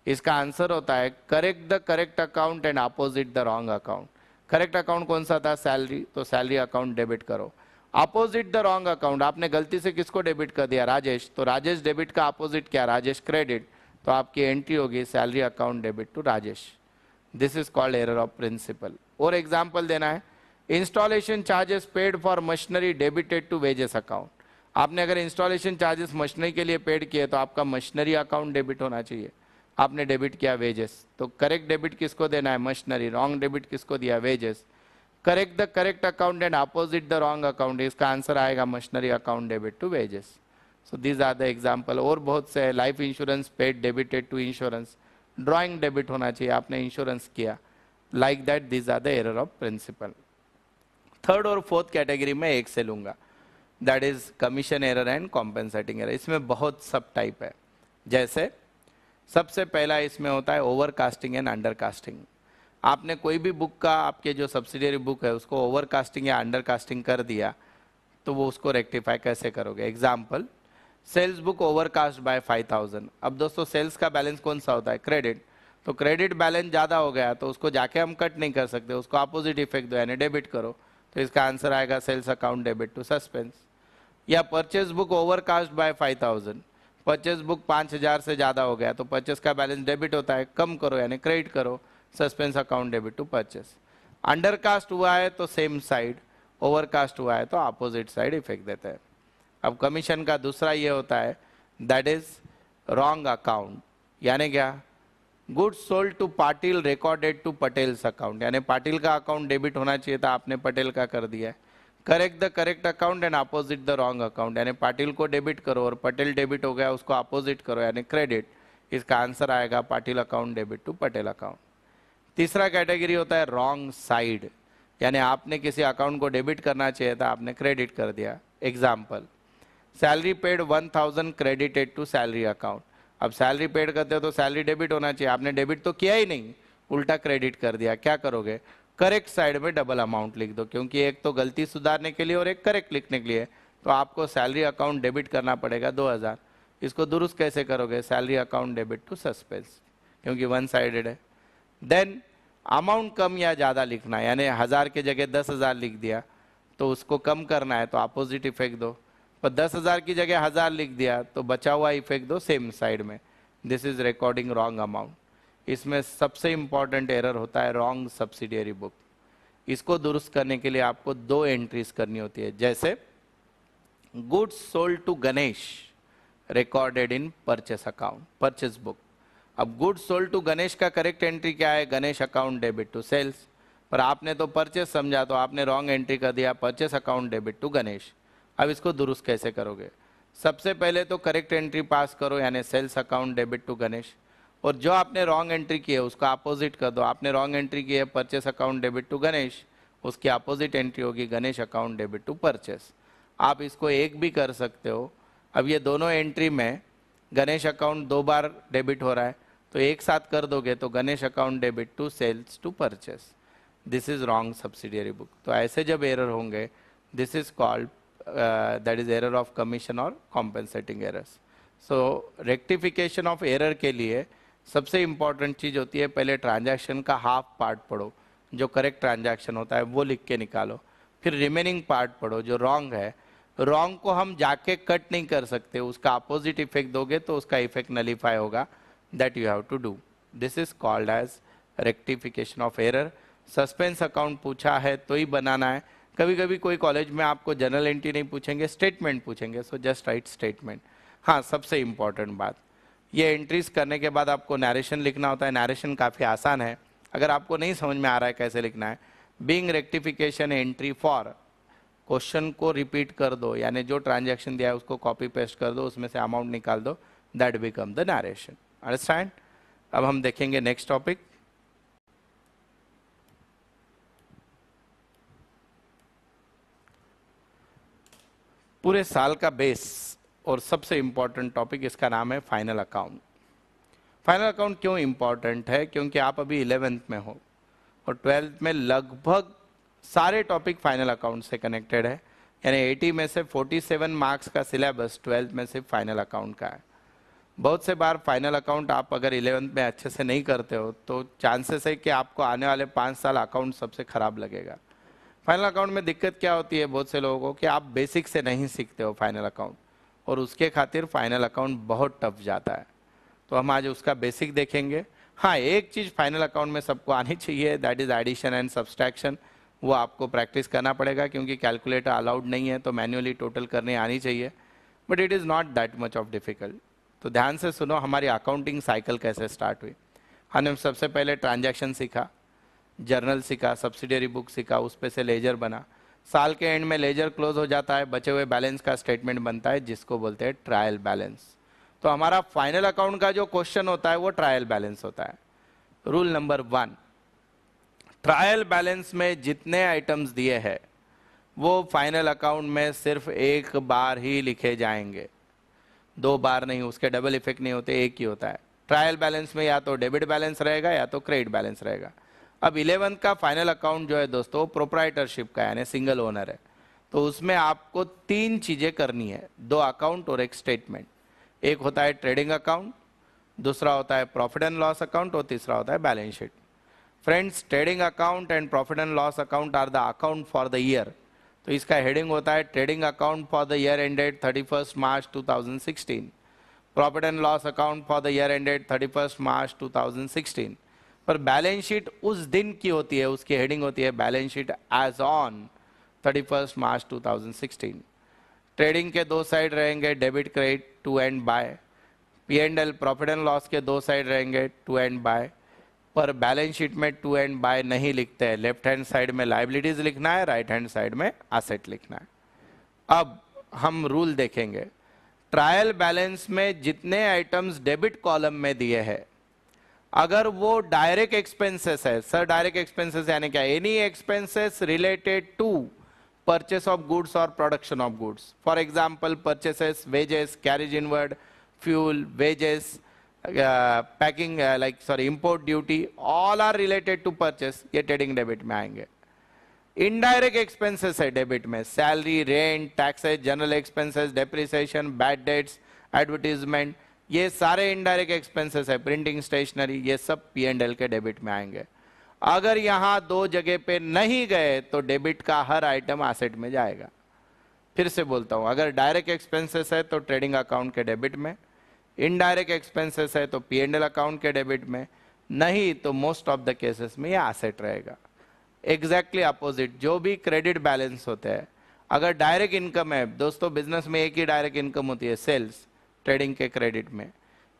इसका आंसर होता है correct the correct account and opposite the wrong account. Correct account कौन सा था? सैलरी, तो सैलरी अकाउंट डेबिट करो। अपोजिट द रॉन्ग अकाउंट, आपने गलती से किसको डेबिट कर दिया? राजेश, तो राजेश डेबिट का अपोजिट क्या? राजेश क्रेडिट, तो आपकी एंट्री होगी salary account debit to Rajesh. This is called error of principle. और एग्जाम्पल देना है, installation charges paid for machinery debited to wages account. आपने अगर इंस्टॉलेशन चार्जेस मशीनरी के लिए पेड किए तो आपका मशीनरी अकाउंट डेबिट होना चाहिए, आपने डेबिट किया वेजेस, तो करेक्ट डेबिट किसको देना है? मशीनरी। रॉन्ग डेबिट किसको दिया? Wages. Correct the correct account and opposite the wrong account, इसका आंसर आएगा machinery account debit to wages. So these are the example. और बहुत से, life insurance paid debited to insurance, drawing debit होना चाहिए, आपने इंश्योरेंस किया, like that. These are the error of principle. Third और फोर्थ कैटेगरी में एक से लूंगा, that is commission error and compensating error. इसमें बहुत सब टाइप है। जैसे सबसे पहला इसमें होता है over casting and under casting. आपने कोई भी बुक का, आपके जो सब्सिडियरी बुक है उसको ओवर कास्टिंग या अंडर कास्टिंग कर दिया तो वो उसको रेक्टिफाई कैसे करोगे? Example: sales book over cast by 5000। अब दोस्तों सेल्स का बैलेंस कौन सा होता है? क्रेडिट। तो क्रेडिट बैलेंस ज़्यादा हो गया तो उसको जाके हम कट नहीं कर सकते, उसको अपोजिट इफेक्ट दो यानी डेबिट करो, तो इसका आंसर आएगा sales account debit to suspense. या purchase book over cast by 5000, purchase book 5000 से ज़्यादा हो गया तो परचेज का बैलेंस डेबिट होता है, कम करो यानी क्रेडिट करो, suspense account debit to purchase. Under cast हुआ है तो सेम साइड, ओवर कास्ट हुआ है तो अपोजिट साइड इफेक्ट देते हैं। अब कमीशन का दूसरा ये होता है, दैट इज रॉन्ग अकाउंट। यानी क्या? Goods sold to Patil recorded to Patel's account, यानी पाटिल का अकाउंट डेबिट होना चाहिए था, आपने पटेल का कर दिया है। Correct the correct account and opposite the wrong account, यानी पाटिल को डेबिट करो और पटेल डेबिट हो गया उसको अपोजिट करो यानी क्रेडिट, इसका आंसर आएगा Patil account debit to Patel account. तीसरा कैटेगरी होता है रॉन्ग साइड, यानी आपने किसी अकाउंट को डेबिट करना चाहिए था, आपने क्रेडिट कर दिया। Example: salary paid 1000 credited to salary account. अब सैलरी पेड करते हो तो सैलरी डेबिट होना चाहिए, आपने डेबिट तो किया ही नहीं, उल्टा क्रेडिट कर दिया। क्या करोगे? करेक्ट साइड में डबल अमाउंट लिख दो, क्योंकि एक तो गलती सुधारने के लिए और एक करेक्ट लिखने के लिए, तो आपको सैलरी अकाउंट डेबिट करना पड़ेगा 2000। इसको दुरुस्त कैसे करोगे? Salary account debit to suspense, क्योंकि वन साइडेड है। देन अमाउंट कम या ज़्यादा लिखना है, यानी 1000 के जगह 10,000 लिख दिया तो उसको कम करना है तो अपोजिट इफेक्ट दो, पर 10,000 की जगह 1000 लिख दिया तो बचा हुआ इफेक्ट दो सेम साइड में। This is recording wrong amount. इसमें सबसे इंपॉर्टेंट एरर होता है रॉन्ग सब्सिडियरी बुक। इसको दुरुस्त करने के लिए आपको 2 एंट्रीज करनी होती है, जैसे goods sold to Ganesh recorded in purchase account, purchase book. अब गुड्स सोल्ड टू गणेश का करेक्ट एंट्री क्या है, Ganesh account debit to sales, पर आपने तो परचेस समझा तो आपने रॉन्ग एंट्री कर दिया purchase account debit to Ganesh. अब इसको दुरुस्त कैसे करोगे, सबसे पहले तो करेक्ट एंट्री पास करो, यानी sales account debit to Ganesh, और जो आपने रॉन्ग एंट्री की है उसका अपोजिट कर दो। आपने रॉन्ग एंट्री की है purchase account debit to Ganesh, उसकी अपोजिट एंट्री होगी Ganesh account debit to purchase. आप इसको एक भी कर सकते हो। अब ये दोनों एंट्री में गणेश अकाउंट 2 बार डेबिट हो रहा है तो एक साथ कर दोगे तो Ganesh account debit to sales to purchase. This is wrong subsidiary book. तो ऐसे जब एरर होंगे this is called that is error of commission और compensating errors. So rectification of error के लिए सबसे इंपॉर्टेंट चीज़ होती है, पहले ट्रांजैक्शन का हाफ पार्ट पढ़ो, जो करेक्ट ट्रांजैक्शन होता है वो लिख के निकालो, फिर रिमेनिंग पार्ट पढ़ो जो रॉन्ग है। रॉन्ग को हम जाके कट नहीं कर सकते, उसका अपोजिट इफेक्ट दोगे तो उसका इफेक्ट नलीफाई होगा। That you have to do. This is called as rectification of error. Suspense account पूछा है तो ही बनाना है। कभी कभी कोई कॉलेज में आपको जनरल एंट्री नहीं पूछेंगे, स्टेटमेंट पूछेंगे, सो जस्ट राइट स्टेटमेंट। हाँ, सबसे इंपॉर्टेंट बात, ये एंट्रीज करने के बाद आपको नरेशन लिखना होता है। नरेशन काफ़ी आसान है, अगर आपको नहीं समझ में आ रहा है कैसे लिखना है, being rectification entry for, question को रिपीट कर दो, यानी जो ट्रांजैक्शन दिया है उसको कॉपी पेस्ट कर दो, उसमें से अमाउंट निकाल दो, that become the narration. Understand. अब हम देखेंगे नेक्स्ट टॉपिक। पूरे साल का बेस और सबसे इंपॉर्टेंट टॉपिक, इसका नाम है फाइनल अकाउंट। फाइनल अकाउंट क्यों इंपॉर्टेंट है, क्योंकि आप अभी 11th में हो और 12th में लगभग सारे टॉपिक फाइनल अकाउंट से कनेक्टेड है, यानी 80 में से 47 मार्क्स का सिलेबस 12th में सिर्फ फाइनल अकाउंट का है। बहुत से बार फाइनल अकाउंट आप अगर 11th में अच्छे से नहीं करते हो तो चांसेस है कि आपको आने वाले 5 साल अकाउंट सबसे खराब लगेगा। फाइनल अकाउंट में दिक्कत क्या होती है बहुत से लोगों को कि आप बेसिक से नहीं सीखते हो फाइनल अकाउंट, और उसके खातिर फाइनल अकाउंट बहुत टफ जाता है। तो हम आज उसका बेसिक देखेंगे। हाँ, एक चीज़ फाइनल अकाउंट में सबको आनी चाहिए, that is addition and subtraction. वो आपको प्रैक्टिस करना पड़ेगा क्योंकि कैलकुलेटर अलाउड नहीं है, तो मैन्युअली टोटल करने आनी चाहिए, but it is not that much of difficult. तो ध्यान से सुनो हमारी अकाउंटिंग साइकिल कैसे स्टार्ट हुई। हमने सबसे पहले ट्रांजैक्शन सीखा, जर्नल सीखा, सब्सिडियरी बुक सीखा, उस पे से लेजर बना। साल के एंड में लेजर क्लोज हो जाता है, बचे हुए बैलेंस का स्टेटमेंट बनता है जिसको बोलते हैं ट्रायल बैलेंस। तो हमारा फाइनल अकाउंट का जो क्वेश्चन होता है वो ट्रायल बैलेंस होता है। रूल नंबर 1, ट्रायल बैलेंस में जितने आइटम्स दिए हैं वो फाइनल अकाउंट में सिर्फ एक बार ही लिखे जाएंगे, 2 बार नहीं, उसके डबल इफेक्ट नहीं होते, एक ही होता है। ट्रायल बैलेंस में या तो डेबिट बैलेंस रहेगा या तो क्रेडिट बैलेंस रहेगा। अब 11th का फाइनल अकाउंट जो है दोस्तों प्रोप्राइटरशिप का, यानी सिंगल ओनर है, तो उसमें आपको 3 चीज़ें करनी है, 2 अकाउंट और एक स्टेटमेंट। एक होता है ट्रेडिंग अकाउंट, दूसरा होता है प्रॉफिट एंड लॉस अकाउंट और तीसरा होता है balance sheet. Friends, trading account and profit and loss account are the account for the year. तो इसका हेडिंग होता है trading account for the year ended 31 March 2016, profit and loss account for the year ended 31 March 2016। पर balance sheet उस दिन की होती है, उसकी हेडिंग होती है balance sheet as on 31 March 2016। Trading के 2 साइड रहेंगे, debit credit, to and by. P&L profit and loss के 2 साइड रहेंगे, टू एंड बाय। पर बैलेंस शीट में टू एंड बाय नहीं लिखते हैं, लेफ्ट हैंड साइड में लाइबिलिटीज लिखना है, राइट हैंड साइड में एसेट लिखना है। अब हम रूल देखेंगे। ट्रायल बैलेंस में जितने आइटम्स डेबिट कॉलम में दिए हैं, अगर वो डायरेक्ट एक्सपेंसेस है, सर डायरेक्ट एक्सपेंसेस यानी क्या, any expenses related to purchase of goods और production of goods, for example purchases, wages, carriage inward, fuel, wages, packing import duty, all are related to purchase, ये trading debit में आएंगे। Indirect expenses है debit में, salary, rent, taxes, general expenses, depreciation, bad debts, advertisement, ये सारे indirect expenses है, printing stationery, ये सब P&L के डेबिट में आएंगे। अगर यहां दो जगह पे नहीं गए तो डेबिट का हर आइटम एसेट में जाएगा। फिर से बोलता हूं, अगर डायरेक्ट एक्सपेंसेस है तो ट्रेडिंग अकाउंट के डेबिट में, इनडायरेक्ट एक्सपेंसेस है तो P&L अकाउंट के डेबिट में, नहीं तो मोस्ट ऑफ द केसेस में ये एसेट रहेगा। एग्जैक्टली अपोजिट, जो भी क्रेडिट बैलेंस होते हैं, अगर डायरेक्ट इनकम है, दोस्तों बिजनेस में एक ही डायरेक्ट इनकम होती है, सेल्स, ट्रेडिंग के क्रेडिट में।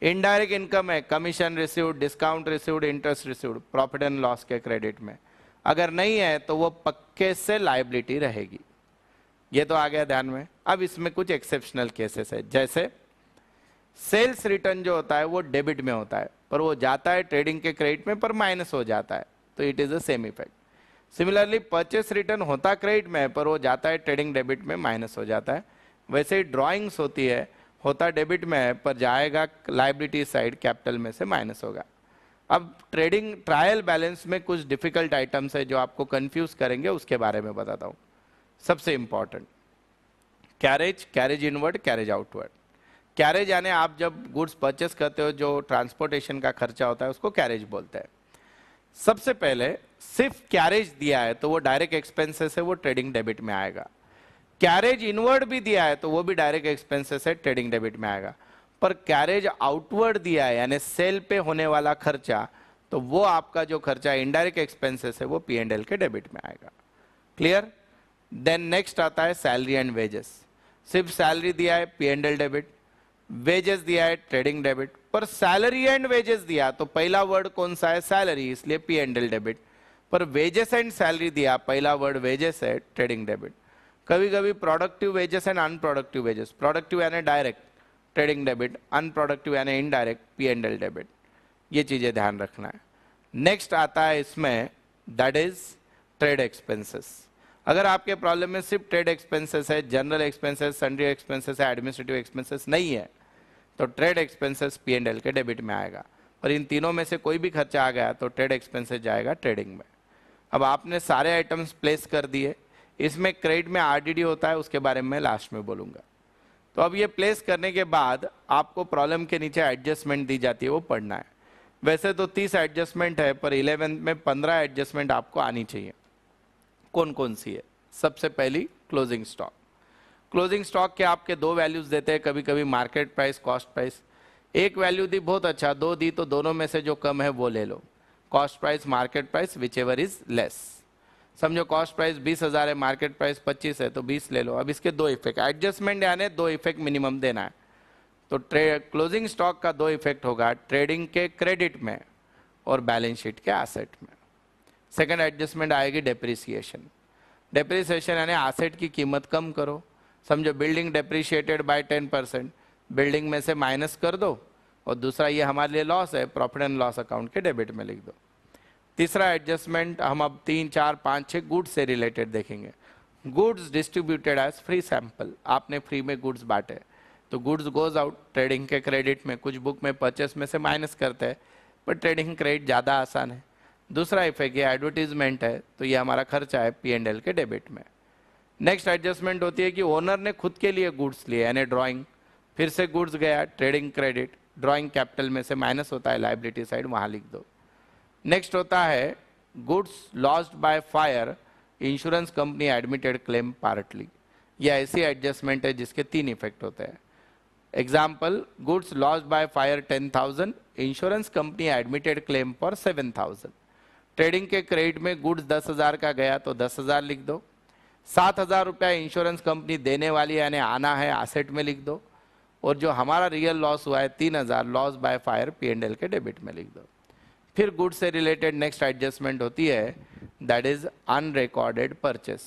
इनडायरेक्ट इनकम है, commission received, discount received, interest received, profit and loss के क्रेडिट में। अगर नहीं है तो वो पक्के से लायबिलिटी रहेगी। ये तो आ गया ध्यान में। अब इसमें कुछ एक्सेप्शनल केसेस है, जैसे सेल्स रिटर्न जो होता है वो डेबिट में होता है, पर वो जाता है ट्रेडिंग के क्रेडिट में, पर माइनस हो जाता है, तो it is a same effect. Similarly purchase return होता क्रेडिट में, पर वो जाता है ट्रेडिंग डेबिट में, माइनस हो जाता है। वैसे ही ड्राइंग्स होती है, होता डेबिट में है, पर जाएगा लाइबिलिटी साइड, कैपिटल में से माइनस होगा। अब ट्रेडिंग ट्रायल बैलेंस में कुछ डिफिकल्ट आइटम्स है जो आपको कंफ्यूज करेंगे, उसके बारे में बताता हूँ। सबसे important, carriage, carriage inward, carriage outward. Carriage यानी आप जब गुड्स परचेस करते हो, जो ट्रांसपोर्टेशन का खर्चा होता है, उसको कैरेज बोलते हैं। सबसे पहले सिर्फ कैरेज दिया है तो वो डायरेक्ट एक्सपेंसेस है, वो ट्रेडिंग डेबिट में आएगा। कैरेज इनवर्ड भी दिया है तो वो भी डायरेक्ट एक्सपेंसेस है, ट्रेडिंग डेबिट में आएगा। पर कैरेज आउटवर्ड दिया है, यानी सेल पे होने वाला खर्चा, तो वो आपका जो खर्चा इनडायरेक्ट एक्सपेंसेस है, वो P&L के डेबिट में आएगा। क्लियर? देन नेक्स्ट आता है सैलरी एंड वेजेस। सिर्फ सैलरी दिया है, P&L डेबिट, वेजेस दिया है, ट्रेडिंग डेबिट। पर सैलरी एंड वेजेस दिया तो पहला वर्ड कौन सा है? सैलरी, इसलिए P&L डेबिट। पर वेजेस एंड सैलरी दिया, पहला वर्ड वेजेस है, ट्रेडिंग डेबिट। कभी कभी productive wages and unproductive wages, productive यानी डायरेक्ट, ट्रेडिंग डेबिट, अनप्रोडक्टिव यानी इनडायरेक्ट, P&L डेबिट। ये चीजें ध्यान रखना है। नेक्स्ट आता है इसमें, दैट इज ट्रेड एक्सपेंसेस। अगर आपके प्रॉब्लम में सिर्फ ट्रेड एक्सपेंसेस है, जनरल एक्सपेंसेस, सन्ड्री एक्सपेंसेस है, एडमिनिस्ट्रेटिव एक्सपेंसेस नहीं है, तो ट्रेड एक्सपेंसेस P&L के डेबिट में आएगा। पर इन तीनों में से कोई भी खर्चा आ गया तो ट्रेड एक्सपेंसेस जाएगा ट्रेडिंग में। अब आपने सारे आइटम्स प्लेस कर दिए। इसमें क्रेडिट में RDD होता है, उसके बारे में लास्ट में बोलूंगा। तो अब ये प्लेस करने के बाद आपको प्रॉब्लम के नीचे एडजस्टमेंट दी जाती है, वो पढ़ना है। वैसे तो 30 एडजस्टमेंट है, पर 11 में 15 एडजस्टमेंट आपको आनी चाहिए। कौन कौन सी है? सबसे पहली क्लोजिंग स्टॉक। क्लोजिंग स्टॉक के आपके दो वैल्यूज देते हैं, कभी कभी मार्केट प्राइस, कॉस्ट प्राइस। एक वैल्यू दी बहुत अच्छा, दो दी तो दोनों में से जो कम है वो ले लो, cost price, market price, whichever is less. समझो कॉस्ट प्राइस 20,000 है, मार्केट प्राइस 25 है, तो 20 ले लो। अब इसके दो इफेक्ट, एडजस्टमेंट यानी दो इफेक्ट मिनिमम देना है। तो क्लोजिंग स्टॉक का दो इफेक्ट होगा, ट्रेडिंग के क्रेडिट में और बैलेंस शीट के एसेट में। सेकंड एडजस्टमेंट आएगी डेप्रिसिएशन। डेप्रिसिएशन यानी एसेट की कीमत कम करो। समझो बिल्डिंग डेप्रिशिएटेड बाय 10%, बिल्डिंग में से माइनस कर दो, और दूसरा ये हमारे लिए लॉस है, प्रॉफिट एंड लॉस अकाउंट के डेबिट में लिख दो। तीसरा एडजस्टमेंट हम अब 3, 4, 5, 6 गुड्स से रिलेटेड देखेंगे। Goods distributed as free sample, आपने फ्री में गुड्स बांटे तो गुड्स गोज आउट ट्रेडिंग के क्रेडिट में। कुछ बुक में परचेस में से माइनस करते हैं, पर ट्रेडिंग क्रेडिट ज़्यादा आसान है। दूसरा इफेक्ट ये एडवर्टीजमेंट है, तो ये हमारा खर्चा है P&L के डेबिट में। नेक्स्ट एडजस्टमेंट होती है कि ओनर ने खुद के लिए गुड्स लिए, यानी ड्राइंग, फिर से गुड्स गया ट्रेडिंग क्रेडिट, ड्राइंग कैपिटल में से माइनस होता है, लाइबिलिटी साइड, वहां लिख दो। नेक्स्ट होता है goods lost by fire, insurance company admitted claim partly. यह ऐसी एडजस्टमेंट है जिसके 3 इफेक्ट होते हैं। Example, goods lost by fire 10,000, insurance company admitted claim for 7,000। Trading के क्रेडिट में गुड्स 10,000 का गया तो 10,000 लिख दो। 7,000 रुपया इंश्योरेंस कंपनी देने वाली यानी आना है, एसेट में लिख दो। और जो हमारा रियल लॉस हुआ है 3,000, लॉस बाय फायर, P&L के डेबिट में लिख दो। फिर गुड्स से रिलेटेड नेक्स्ट एडजस्टमेंट होती है, that is unrecorded purchase.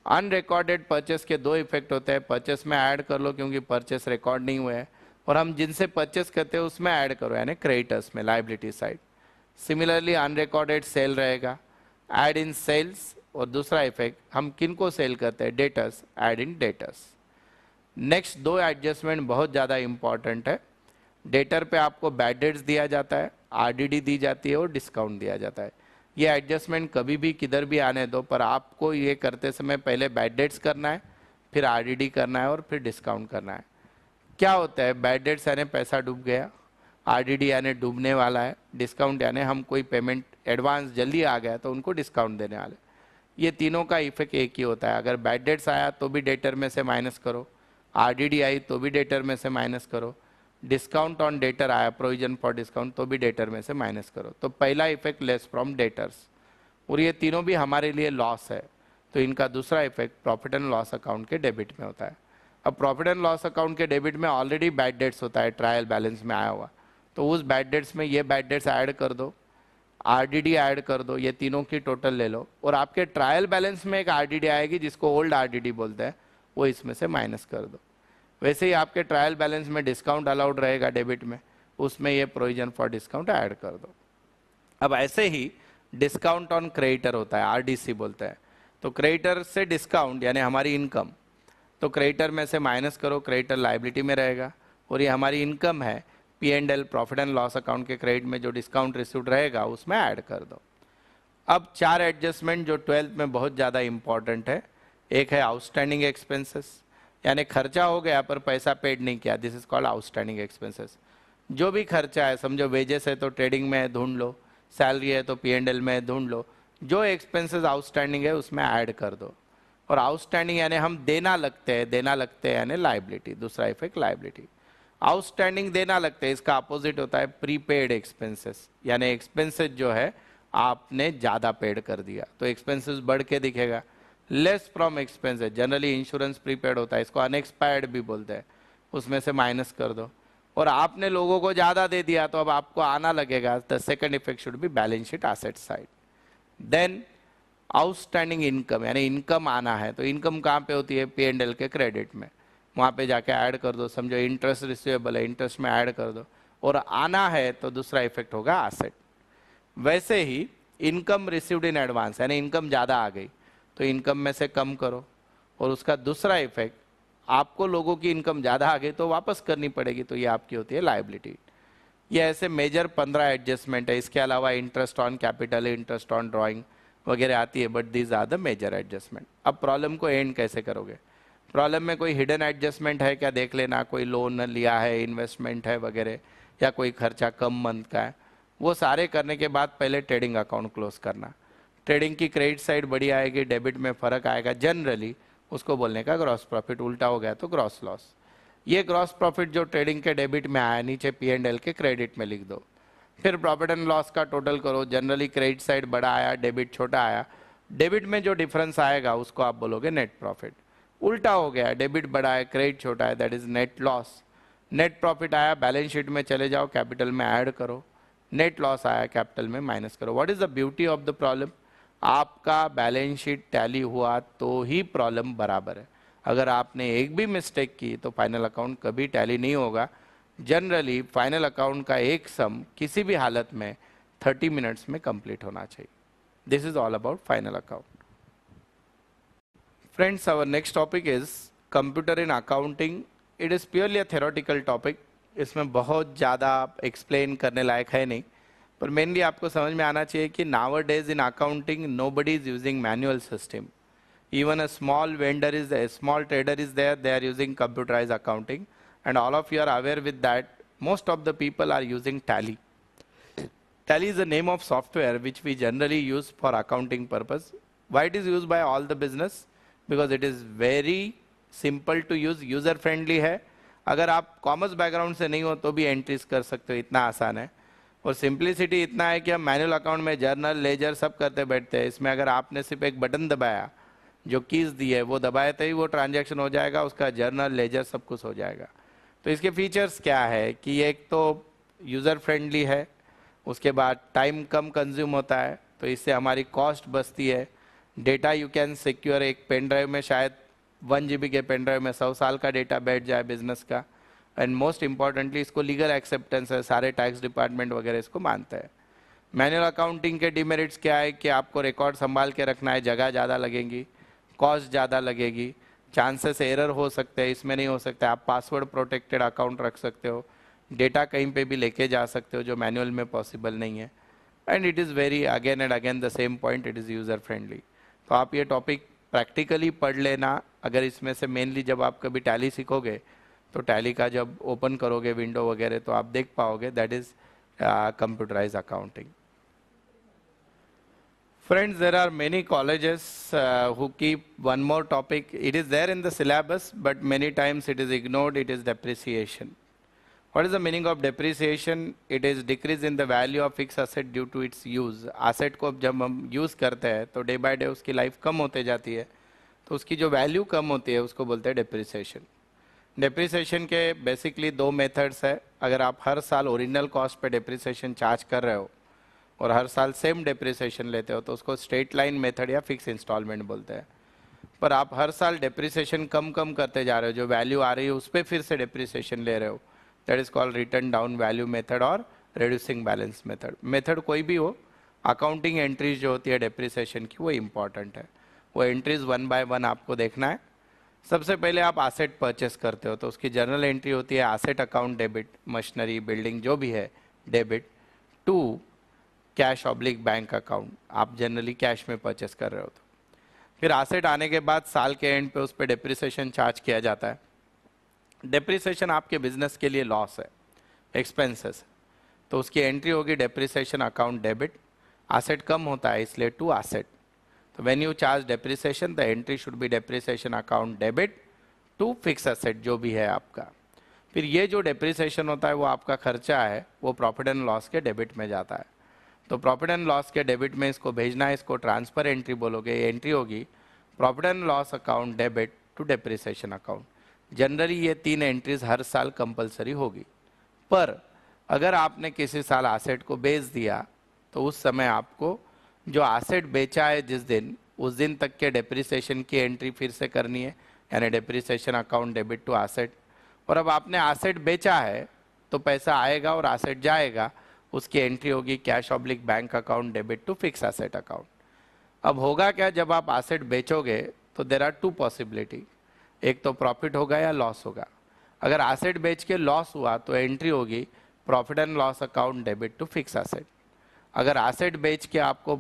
Unrecorded purchase के दो इफेक्ट होते हैं। परचेस में ऐड कर लो क्योंकि परचेस रिकॉर्ड नहीं हुए हैं, और हम जिनसे परचेस करते हैं उसमें ऐड करो, यानी क्रेडिटर्स में, liability side. Similarly unrecorded sale रहेगा, ऐड इन सेल्स। और दूसरा इफेक्ट, हम किन को सेल करते हैं, debtors, add in debtors. Next दो एडजस्टमेंट बहुत ज़्यादा इंपॉर्टेंट है। डेटर पे आपको बैड डेट्स दिया जाता है, RDD दी जाती है और डिस्काउंट दिया जाता है। ये एडजस्टमेंट कभी भी किधर भी आने दो, पर आपको ये करते समय पहले बैड डेट्स करना है, फिर RDD करना है और फिर डिस्काउंट करना है। क्या होता है, बैड डेट्स यानी पैसा डूब गया, आरडीडी यानी डूबने वाला है, डिस्काउंट यानी हम कोई पेमेंट एडवांस जल्दी आ गया तो उनको डिस्काउंट देने वाले। ये तीनों का इफेक्ट एक ही होता है। अगर बैड डेट्स आया तो भी डेटर में से माइनस करो, आरडीडी आई तो भी डेटर में से माइनस करो, डिस्काउंट ऑन डेटर आया, प्रोविजन फॉर डिस्काउंट, तो भी डेटर में से माइनस करो। तो पहला इफेक्ट लेस फ्रॉम डेटर्स, और ये तीनों भी हमारे लिए लॉस है, तो इनका दूसरा effect profit and loss account के डेबिट में होता है। अब प्रॉफिट एंड लॉस अकाउंट के डेबिट में ऑलरेडी बैड डेट्स होता है ट्रायल बैलेंस में आया हुआ, तो उस बैड डेट्स में ये बैड डेट्स ऐड कर दो, आरडीडी ऐड कर दो, ये तीनों की टोटल ले लो, और आपके ट्रायल बैलेंस में एक आरडीडी आएगी जिसको ओल्ड आरडीडी बोलते हैं, वो इसमें से माइनस कर दो। वैसे ही आपके ट्रायल बैलेंस में डिस्काउंट अलाउड रहेगा डेबिट में, उसमें ये प्रोविजन फॉर डिस्काउंट ऐड कर दो। अब ऐसे ही डिस्काउंट ऑन क्रेडिटर होता है, आरडीसी बोलते हैं। तो क्रेडिटर से डिस्काउंट यानी हमारी इनकम, तो क्रेडिटर में से माइनस करो, क्रेडिटर लायबिलिटी में रहेगा, और ये हमारी इनकम है, P and L profit and loss account के क्रेडिट में जो डिस्काउंट रिसीव्ड रहेगा उसमें ऐड कर दो। अब 4 एडजस्टमेंट जो 12th में बहुत ज़्यादा इंपॉर्टेंट है। एक है आउटस्टैंडिंग एक्सपेंसेस, यानी खर्चा हो गया पर पैसा पेड नहीं किया, this is called outstanding expenses. जो भी खर्चा है, समझो वेजेस है तो ट्रेडिंग में ढूंढ लो, सैलरी है तो पी एंड एल में ढूंढ लो, जो एक्सपेंसेस आउटस्टैंडिंग है उसमें ऐड कर दो। और आउटस्टैंडिंग यानी हम देना लगते हैं, देना लगते हैं यानी लाइबिलिटी, दूसरा इफेक्ट लाइबिलिटी। आउटस्टैंडिंग देना लगते हैं, इसका अपोजिट होता है प्रीपेड एक्सपेंसेस, यानी एक्सपेंसेस जो है आपने ज़्यादा पेड कर दिया तो एक्सपेंसेस बढ़ के दिखेगा। Less from expenses, generally insurance prepaid होता है, इसको अनएक्सपायर्ड भी बोलते हैं, उसमें से माइनस कर दो। और आपने लोगों को ज़्यादा दे दिया तो अब आपको आना लगेगा, the second effect should be balance sheet asset side. Then outstanding income, यानी इनकम आना है, तो इनकम कहाँ पे होती है, पी एंड एल के क्रेडिट में, वहाँ पे जाके ऐड कर दो। समझो इंटरेस्ट रिसीवेबल है, इंटरेस्ट में ऐड कर दो, और आना है तो दूसरा इफेक्ट होगा एसेट। वैसे ही इनकम रिसीव्ड इन एडवांस, यानी इनकम ज़्यादा आ गई तो इनकम में से कम करो, और उसका दूसरा इफेक्ट, आपको लोगों की इनकम ज़्यादा आ गई तो वापस करनी पड़ेगी, तो ये आपकी होती है लायबिलिटी। ये ऐसे मेजर 15 एडजस्टमेंट है, इसके अलावा interest on capital, interest on drawing वगैरह आती है, but these are the major adjustment. अब प्रॉब्लम को एंड कैसे करोगे, प्रॉब्लम में कोई हिडन एडजस्टमेंट है क्या देख लेना, कोई लोन लिया है, इन्वेस्टमेंट है वगैरह, या कोई खर्चा कम मंथ का है, वो सारे करने के बाद पहले ट्रेडिंग अकाउंट क्लोज करना। ट्रेडिंग की क्रेडिट साइड बड़ी आएगी, डेबिट में फ़र्क आएगा, जनरली उसको बोलने का ग्रॉस प्रॉफिट, उल्टा हो गया तो ग्रॉस लॉस। ये ग्रॉस प्रॉफिट जो ट्रेडिंग के डेबिट में आया, नीचे पी एंड एल के क्रेडिट में लिख दो। फिर प्रॉफिट एंड लॉस का टोटल करो, जनरली क्रेडिट साइड बड़ा आया, डेबिट छोटा आया, डेबिट में जो डिफरेंस आएगा उसको आप बोलोगे नेट प्रॉफिट। उल्टा हो गया, डेबिट बड़ा है, क्रेडिट छोटा है, that is net loss. Net profit आया, बैलेंस शीट में चले जाओ, कैपिटल में ऐड करो, नेट लॉस आया, कैपिटल में माइनस करो। What is the beauty of the problem, आपका बैलेंस शीट टैली हुआ तो ही प्रॉब्लम बराबर है। अगर आपने एक भी मिस्टेक की तो फाइनल अकाउंट कभी टैली नहीं होगा। जनरली फाइनल अकाउंट का एक सम किसी भी हालत में 30 मिनट्स में कंप्लीट होना चाहिए। This is all about final account. Friends, our next topic is computer in accounting. It is purely a theoretical topic. इसमें बहुत ज़्यादा एक्सप्लेन करने लायक है नहीं, पर मेनली आपको समझ में आना चाहिए कि nowadays in accounting nobody is using manual system. Even a small vendor is a small trader is there, they are using computerized accounting, and all of you are aware with that. Most of the people are using Tally. Tally is the name of software which we generally use for accounting purpose. Why it is used by all the business? Because it is very simple to use, user friendly है। अगर आप commerce background से नहीं हो तो भी entries कर सकते हो, इतना आसान है। और सिंप्लिसिटी इतना है कि हम मैनुअल अकाउंट में जर्नल, लेजर सब करते बैठते हैं, इसमें अगर आपने सिर्फ एक बटन दबाया, जो कीज़ दी है वो दबाए तो ही वो ट्रांजैक्शन हो जाएगा, उसका जर्नल, लेजर सब कुछ हो जाएगा। तो इसके फीचर्स क्या है कि एक तो यूज़र फ्रेंडली है, उसके बाद टाइम कम कंज्यूम होता है, तो इससे हमारी कॉस्ट बचती है। डेटा यू कैन सिक्योर, एक पेन ड्राइव में शायद 1 GB के पेन ड्राइव में 100 साल का डेटा बैठ जाए बिजनेस का। एंड मोस्ट इंपॉर्टेंटली इसको लीगल एक्सेप्टेंस है, सारे टैक्स डिपार्टमेंट वगैरह इसको मानता है। मैनुअल अकाउंटिंग के डिमेरिट्स क्या है कि आपको रिकॉर्ड संभाल के रखना है, जगह ज़्यादा लगेगी, कॉस्ट ज़्यादा लगेगी, चांसेस एरर हो सकते हैं, इसमें नहीं हो सकता। आप पासवर्ड प्रोटेक्टेड अकाउंट रख सकते हो, डेटा कहीं पे भी लेके जा सकते हो, जो मैनुअल में पॉसिबल नहीं है। And it is very again and again the same point, it is user friendly. तो आप ये टॉपिक प्रैक्टिकली पढ़ लेना। अगर इसमें से मेनली जब आप कभी टैली सीखोगे तो टैली का जब ओपन करोगे विंडो वगैरह तो आप देख पाओगे, that is computerize accounting. Friends, there are many colleges who keep one more topic. It is there in the syllabus, but many times it is ignored. It is depreciation. What is the meaning of depreciation? It is decrease in the value of fixed asset due to its use. Asset को जब हम use करते हैं तो day by day उसकी life कम होते जाती है, तो उसकी जो value कम होती है उसको बोलते हैं depreciation. Depreciation के basically दो methods है. अगर आप हर साल original cost पे depreciation charge कर रहे हो और हर साल सेम डेप्रिसिएशन लेते हो तो उसको स्ट्रेट लाइन मेथड या फिक्स इंस्टॉलमेंट बोलते हैं. पर आप हर साल डेप्रिसिएशन कम कम करते जा रहे हो, जो वैल्यू आ रही है उस पर फिर से डेप्रिसिएशन ले रहे हो, that is called return down value method और रिड्यूसिंग बैलेंस मेथड. मेथड कोई भी हो, अकाउंटिंग एंट्रीज जो होती है डेप्रिसिएशन की वो इंपॉर्टेंट है. वो एंट्रीज वन बाय वन आपको देखना है. सबसे पहले आप एसेट परचेस करते हो तो उसकी जर्नल एंट्री होती है asset account debit, machinery building जो भी है debit, to cash oblique bank account, आप जनरली कैश में परचेस कर रहे हो. तो फिर एसेट आने के बाद साल के एंड पे उस पर डेप्रिसिएशन चार्ज किया जाता है. डेप्रिसिएशन आपके बिजनेस के लिए लॉस है, एक्सपेंसेस, तो उसकी एंट्री होगी डेप्रिसिएशन अकाउंट डेबिट. एसेट कम होता है इसलिए टू एसेट. तो when you charge depreciation the entry should be depreciation account debit to fix asset जो भी है आपका. फिर ये जो डेप्रिसिएशन होता है वो आपका खर्चा है, वो प्रॉफिट एंड लॉस के डेबिट में जाता है. तो प्रॉफिट एंड लॉस के डेबिट में इसको भेजना है, इसको ट्रांसफर एंट्री बोलोगे. ये एंट्री होगी profit and loss account debit to depreciation account. Generally ये तीन एंट्रीज हर साल कंपलसरी होगी. पर अगर आपने किसी साल एसेट को बेच दिया तो उस समय आपको जो एसेट बेचा है जिस दिन, उस दिन तक के डेप्रिसिएशन की एंट्री फिर से करनी है, यानी depreciation account debit to asset. और अब आपने एसेट बेचा है तो पैसा आएगा और एसेट जाएगा, उसकी एंट्री होगी cash oblique bank account debit to fix asset account. अब होगा क्या, जब आप एसेट बेचोगे तो देर आर टू पॉसिबिलिटी, एक तो प्रॉफिट होगा या लॉस होगा. अगर एसेट बेच के लॉस हुआ तो एंट्री होगी profit and loss account debit to fix asset. अगर एसेट बेच के आपको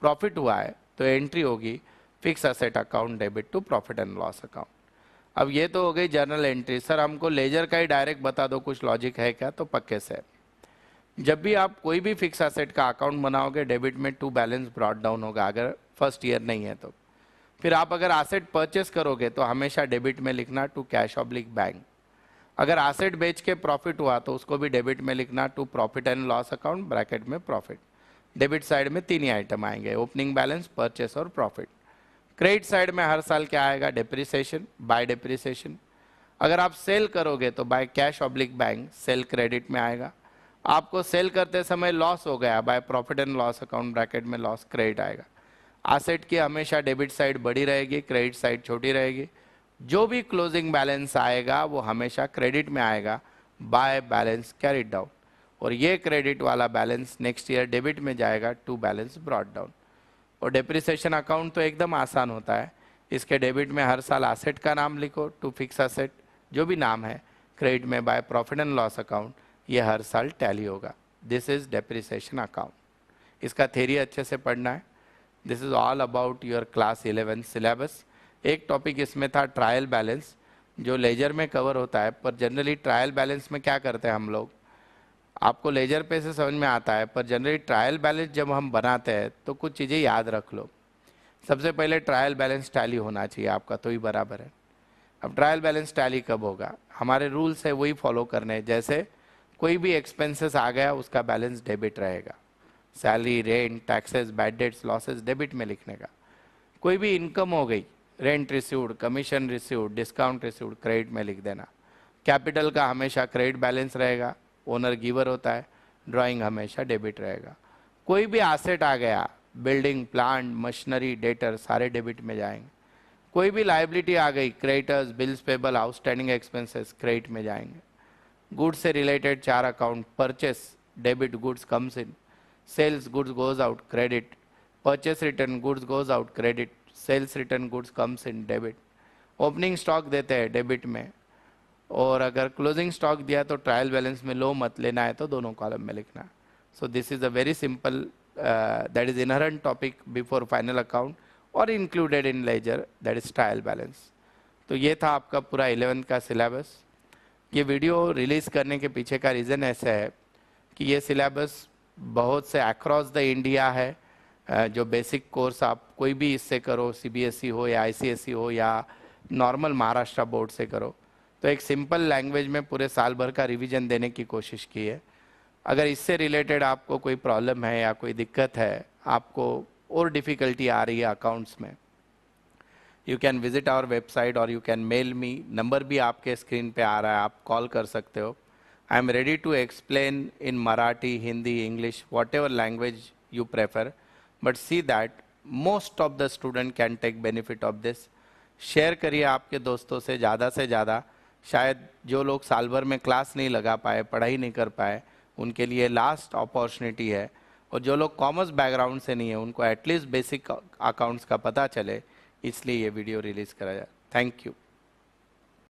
प्रॉफिट हुआ है तो एंट्री होगी fix asset account debit to profit and loss account. अब ये तो हो गई जर्नल एंट्री. सर हमको लेजर का ही डायरेक्ट बता दो, कुछ लॉजिक है क्या? तो पक्के से जब भी आप कोई भी फिक्स एसेट का अकाउंट बनाओगे डेबिट में टू बैलेंस ब्रॉट डाउन होगा अगर फर्स्ट ईयर नहीं है तो. फिर आप अगर एसेट परचेस करोगे तो हमेशा डेबिट में लिखना टू कैश ऑब्लिक बैंक. अगर एसेट बेच के प्रॉफिट हुआ तो उसको भी डेबिट में लिखना to profit and loss account bracket में प्रॉफिट. डेबिट साइड में तीन ही आइटम आएंगे, ओपनिंग बैलेंस, परचेस और प्रॉफिट. क्रेडिट साइड में हर साल क्या आएगा? Depreciation by depreciation. अगर आप सेल करोगे तो by cash oblique bank, sale credit में आएगा. आपको सेल करते समय लॉस हो गया, by profit and loss account bracket में लॉस, क्रेडिट आएगा. एसेट की हमेशा डेबिट साइड बड़ी रहेगी, क्रेडिट साइड छोटी रहेगी. जो भी क्लोजिंग बैलेंस आएगा वो हमेशा क्रेडिट में आएगा, बाय बैलेंस कैरिड डाउन. और ये क्रेडिट वाला बैलेंस नेक्स्ट ईयर डेबिट में जाएगा टू बैलेंस ब्रॉट डाउन. और डेप्रिसिएशन अकाउंट तो एकदम आसान होता है. इसके डेबिट में हर साल एसेट का नाम लिखो टू फिक्स एसेट जो भी नाम है, क्रेडिट में bye profit and loss account, ये हर साल टैली होगा. This is depreciation account. इसका थ्योरी अच्छे से पढ़ना है. This is all about your class 11 syllabus. एक टॉपिक इसमें था ट्रायल बैलेंस जो लेजर में कवर होता है, पर जनरली ट्रायल बैलेंस में क्या करते हैं हम लोग, आपको लेजर पे से समझ में आता है, पर जनरली ट्रायल बैलेंस जब हम बनाते हैं तो कुछ चीज़ें याद रख लो. सबसे पहले ट्रायल बैलेंस टैली होना चाहिए आपका, तो ही बराबर है. अब ट्रायल बैलेंस टैली कब होगा? हमारे रूल्स है वही फॉलो करने हैं. जैसे कोई भी एक्सपेंसेस आ गया उसका बैलेंस डेबिट रहेगा, salary, rent, taxes, bad debts, losses debit में लिखने का. कोई भी इनकम हो गई, rent received, commission received, discount received, credit में लिख देना. कैपिटल का हमेशा क्रेडिट बैलेंस रहेगा, ओनर गिवर होता है, ड्राइंग हमेशा डेबिट रहेगा. कोई भी एसेट आ गया, बिल्डिंग, प्लांट, मशीनरी, डेटर, सारे डेबिट में जाएंगे. कोई भी लाइबिलिटी आ गई, creditors, bills payable, outstanding expenses, credit में जाएंगे. गुड्स से रिलेटेड चार account, purchase debit, goods comes in, sales goods goes out, credit, purchase return goods goes out, credit, sales return goods comes in, debit. Opening stock देते हैं debit में, और अगर closing stock दिया तो ट्रायल बैलेंस में लो मत लेना है तो दोनों कॉलम में लिखना. So this is a very simple, that is inherent topic before final account और included in ledger, that is trial balance. तो ये था आपका पूरा 11th का सिलेबस. ये वीडियो रिलीज़ करने के पीछे का रीज़न ऐसा है कि ये सिलेबस बहुत से अक्रॉस द इंडिया है। जो बेसिक कोर्स आप कोई भी इससे करो, सीबीएसई हो या आईसीएसई हो या नॉर्मल महाराष्ट्र बोर्ड से करो, तो एक सिंपल लैंग्वेज में पूरे साल भर का रिवीजन देने की कोशिश की है। अगर इससे रिलेटेड आपको कोई प्रॉब्लम है या कोई दिक्कत है, आपको और डिफ़िकल्टी आ रही है अकाउंट्स में, you can visit our website और you can mail me. Number भी आपके स्क्रीन पे आ रहा है, आप कॉल कर सकते हो। I am ready to explain in Marathi, Hindi, English, whatever language you prefer, but see that most of the student can take benefit of this. Share करिए आपके दोस्तों से ज़्यादा। शायद जो लोग साल भर में क्लास नहीं लगा पाए, पढ़ाई नहीं कर पाए, उनके लिए लास्ट अपॉर्चुनिटी है। और जो लोग कॉमर्स बैकग्राउंड से नहीं है, उनको एटलीस्ट बेसिक अकाउंट्स का पता चले, इसलिए ये वीडियो रिलीज़ करा जाए। Thank you.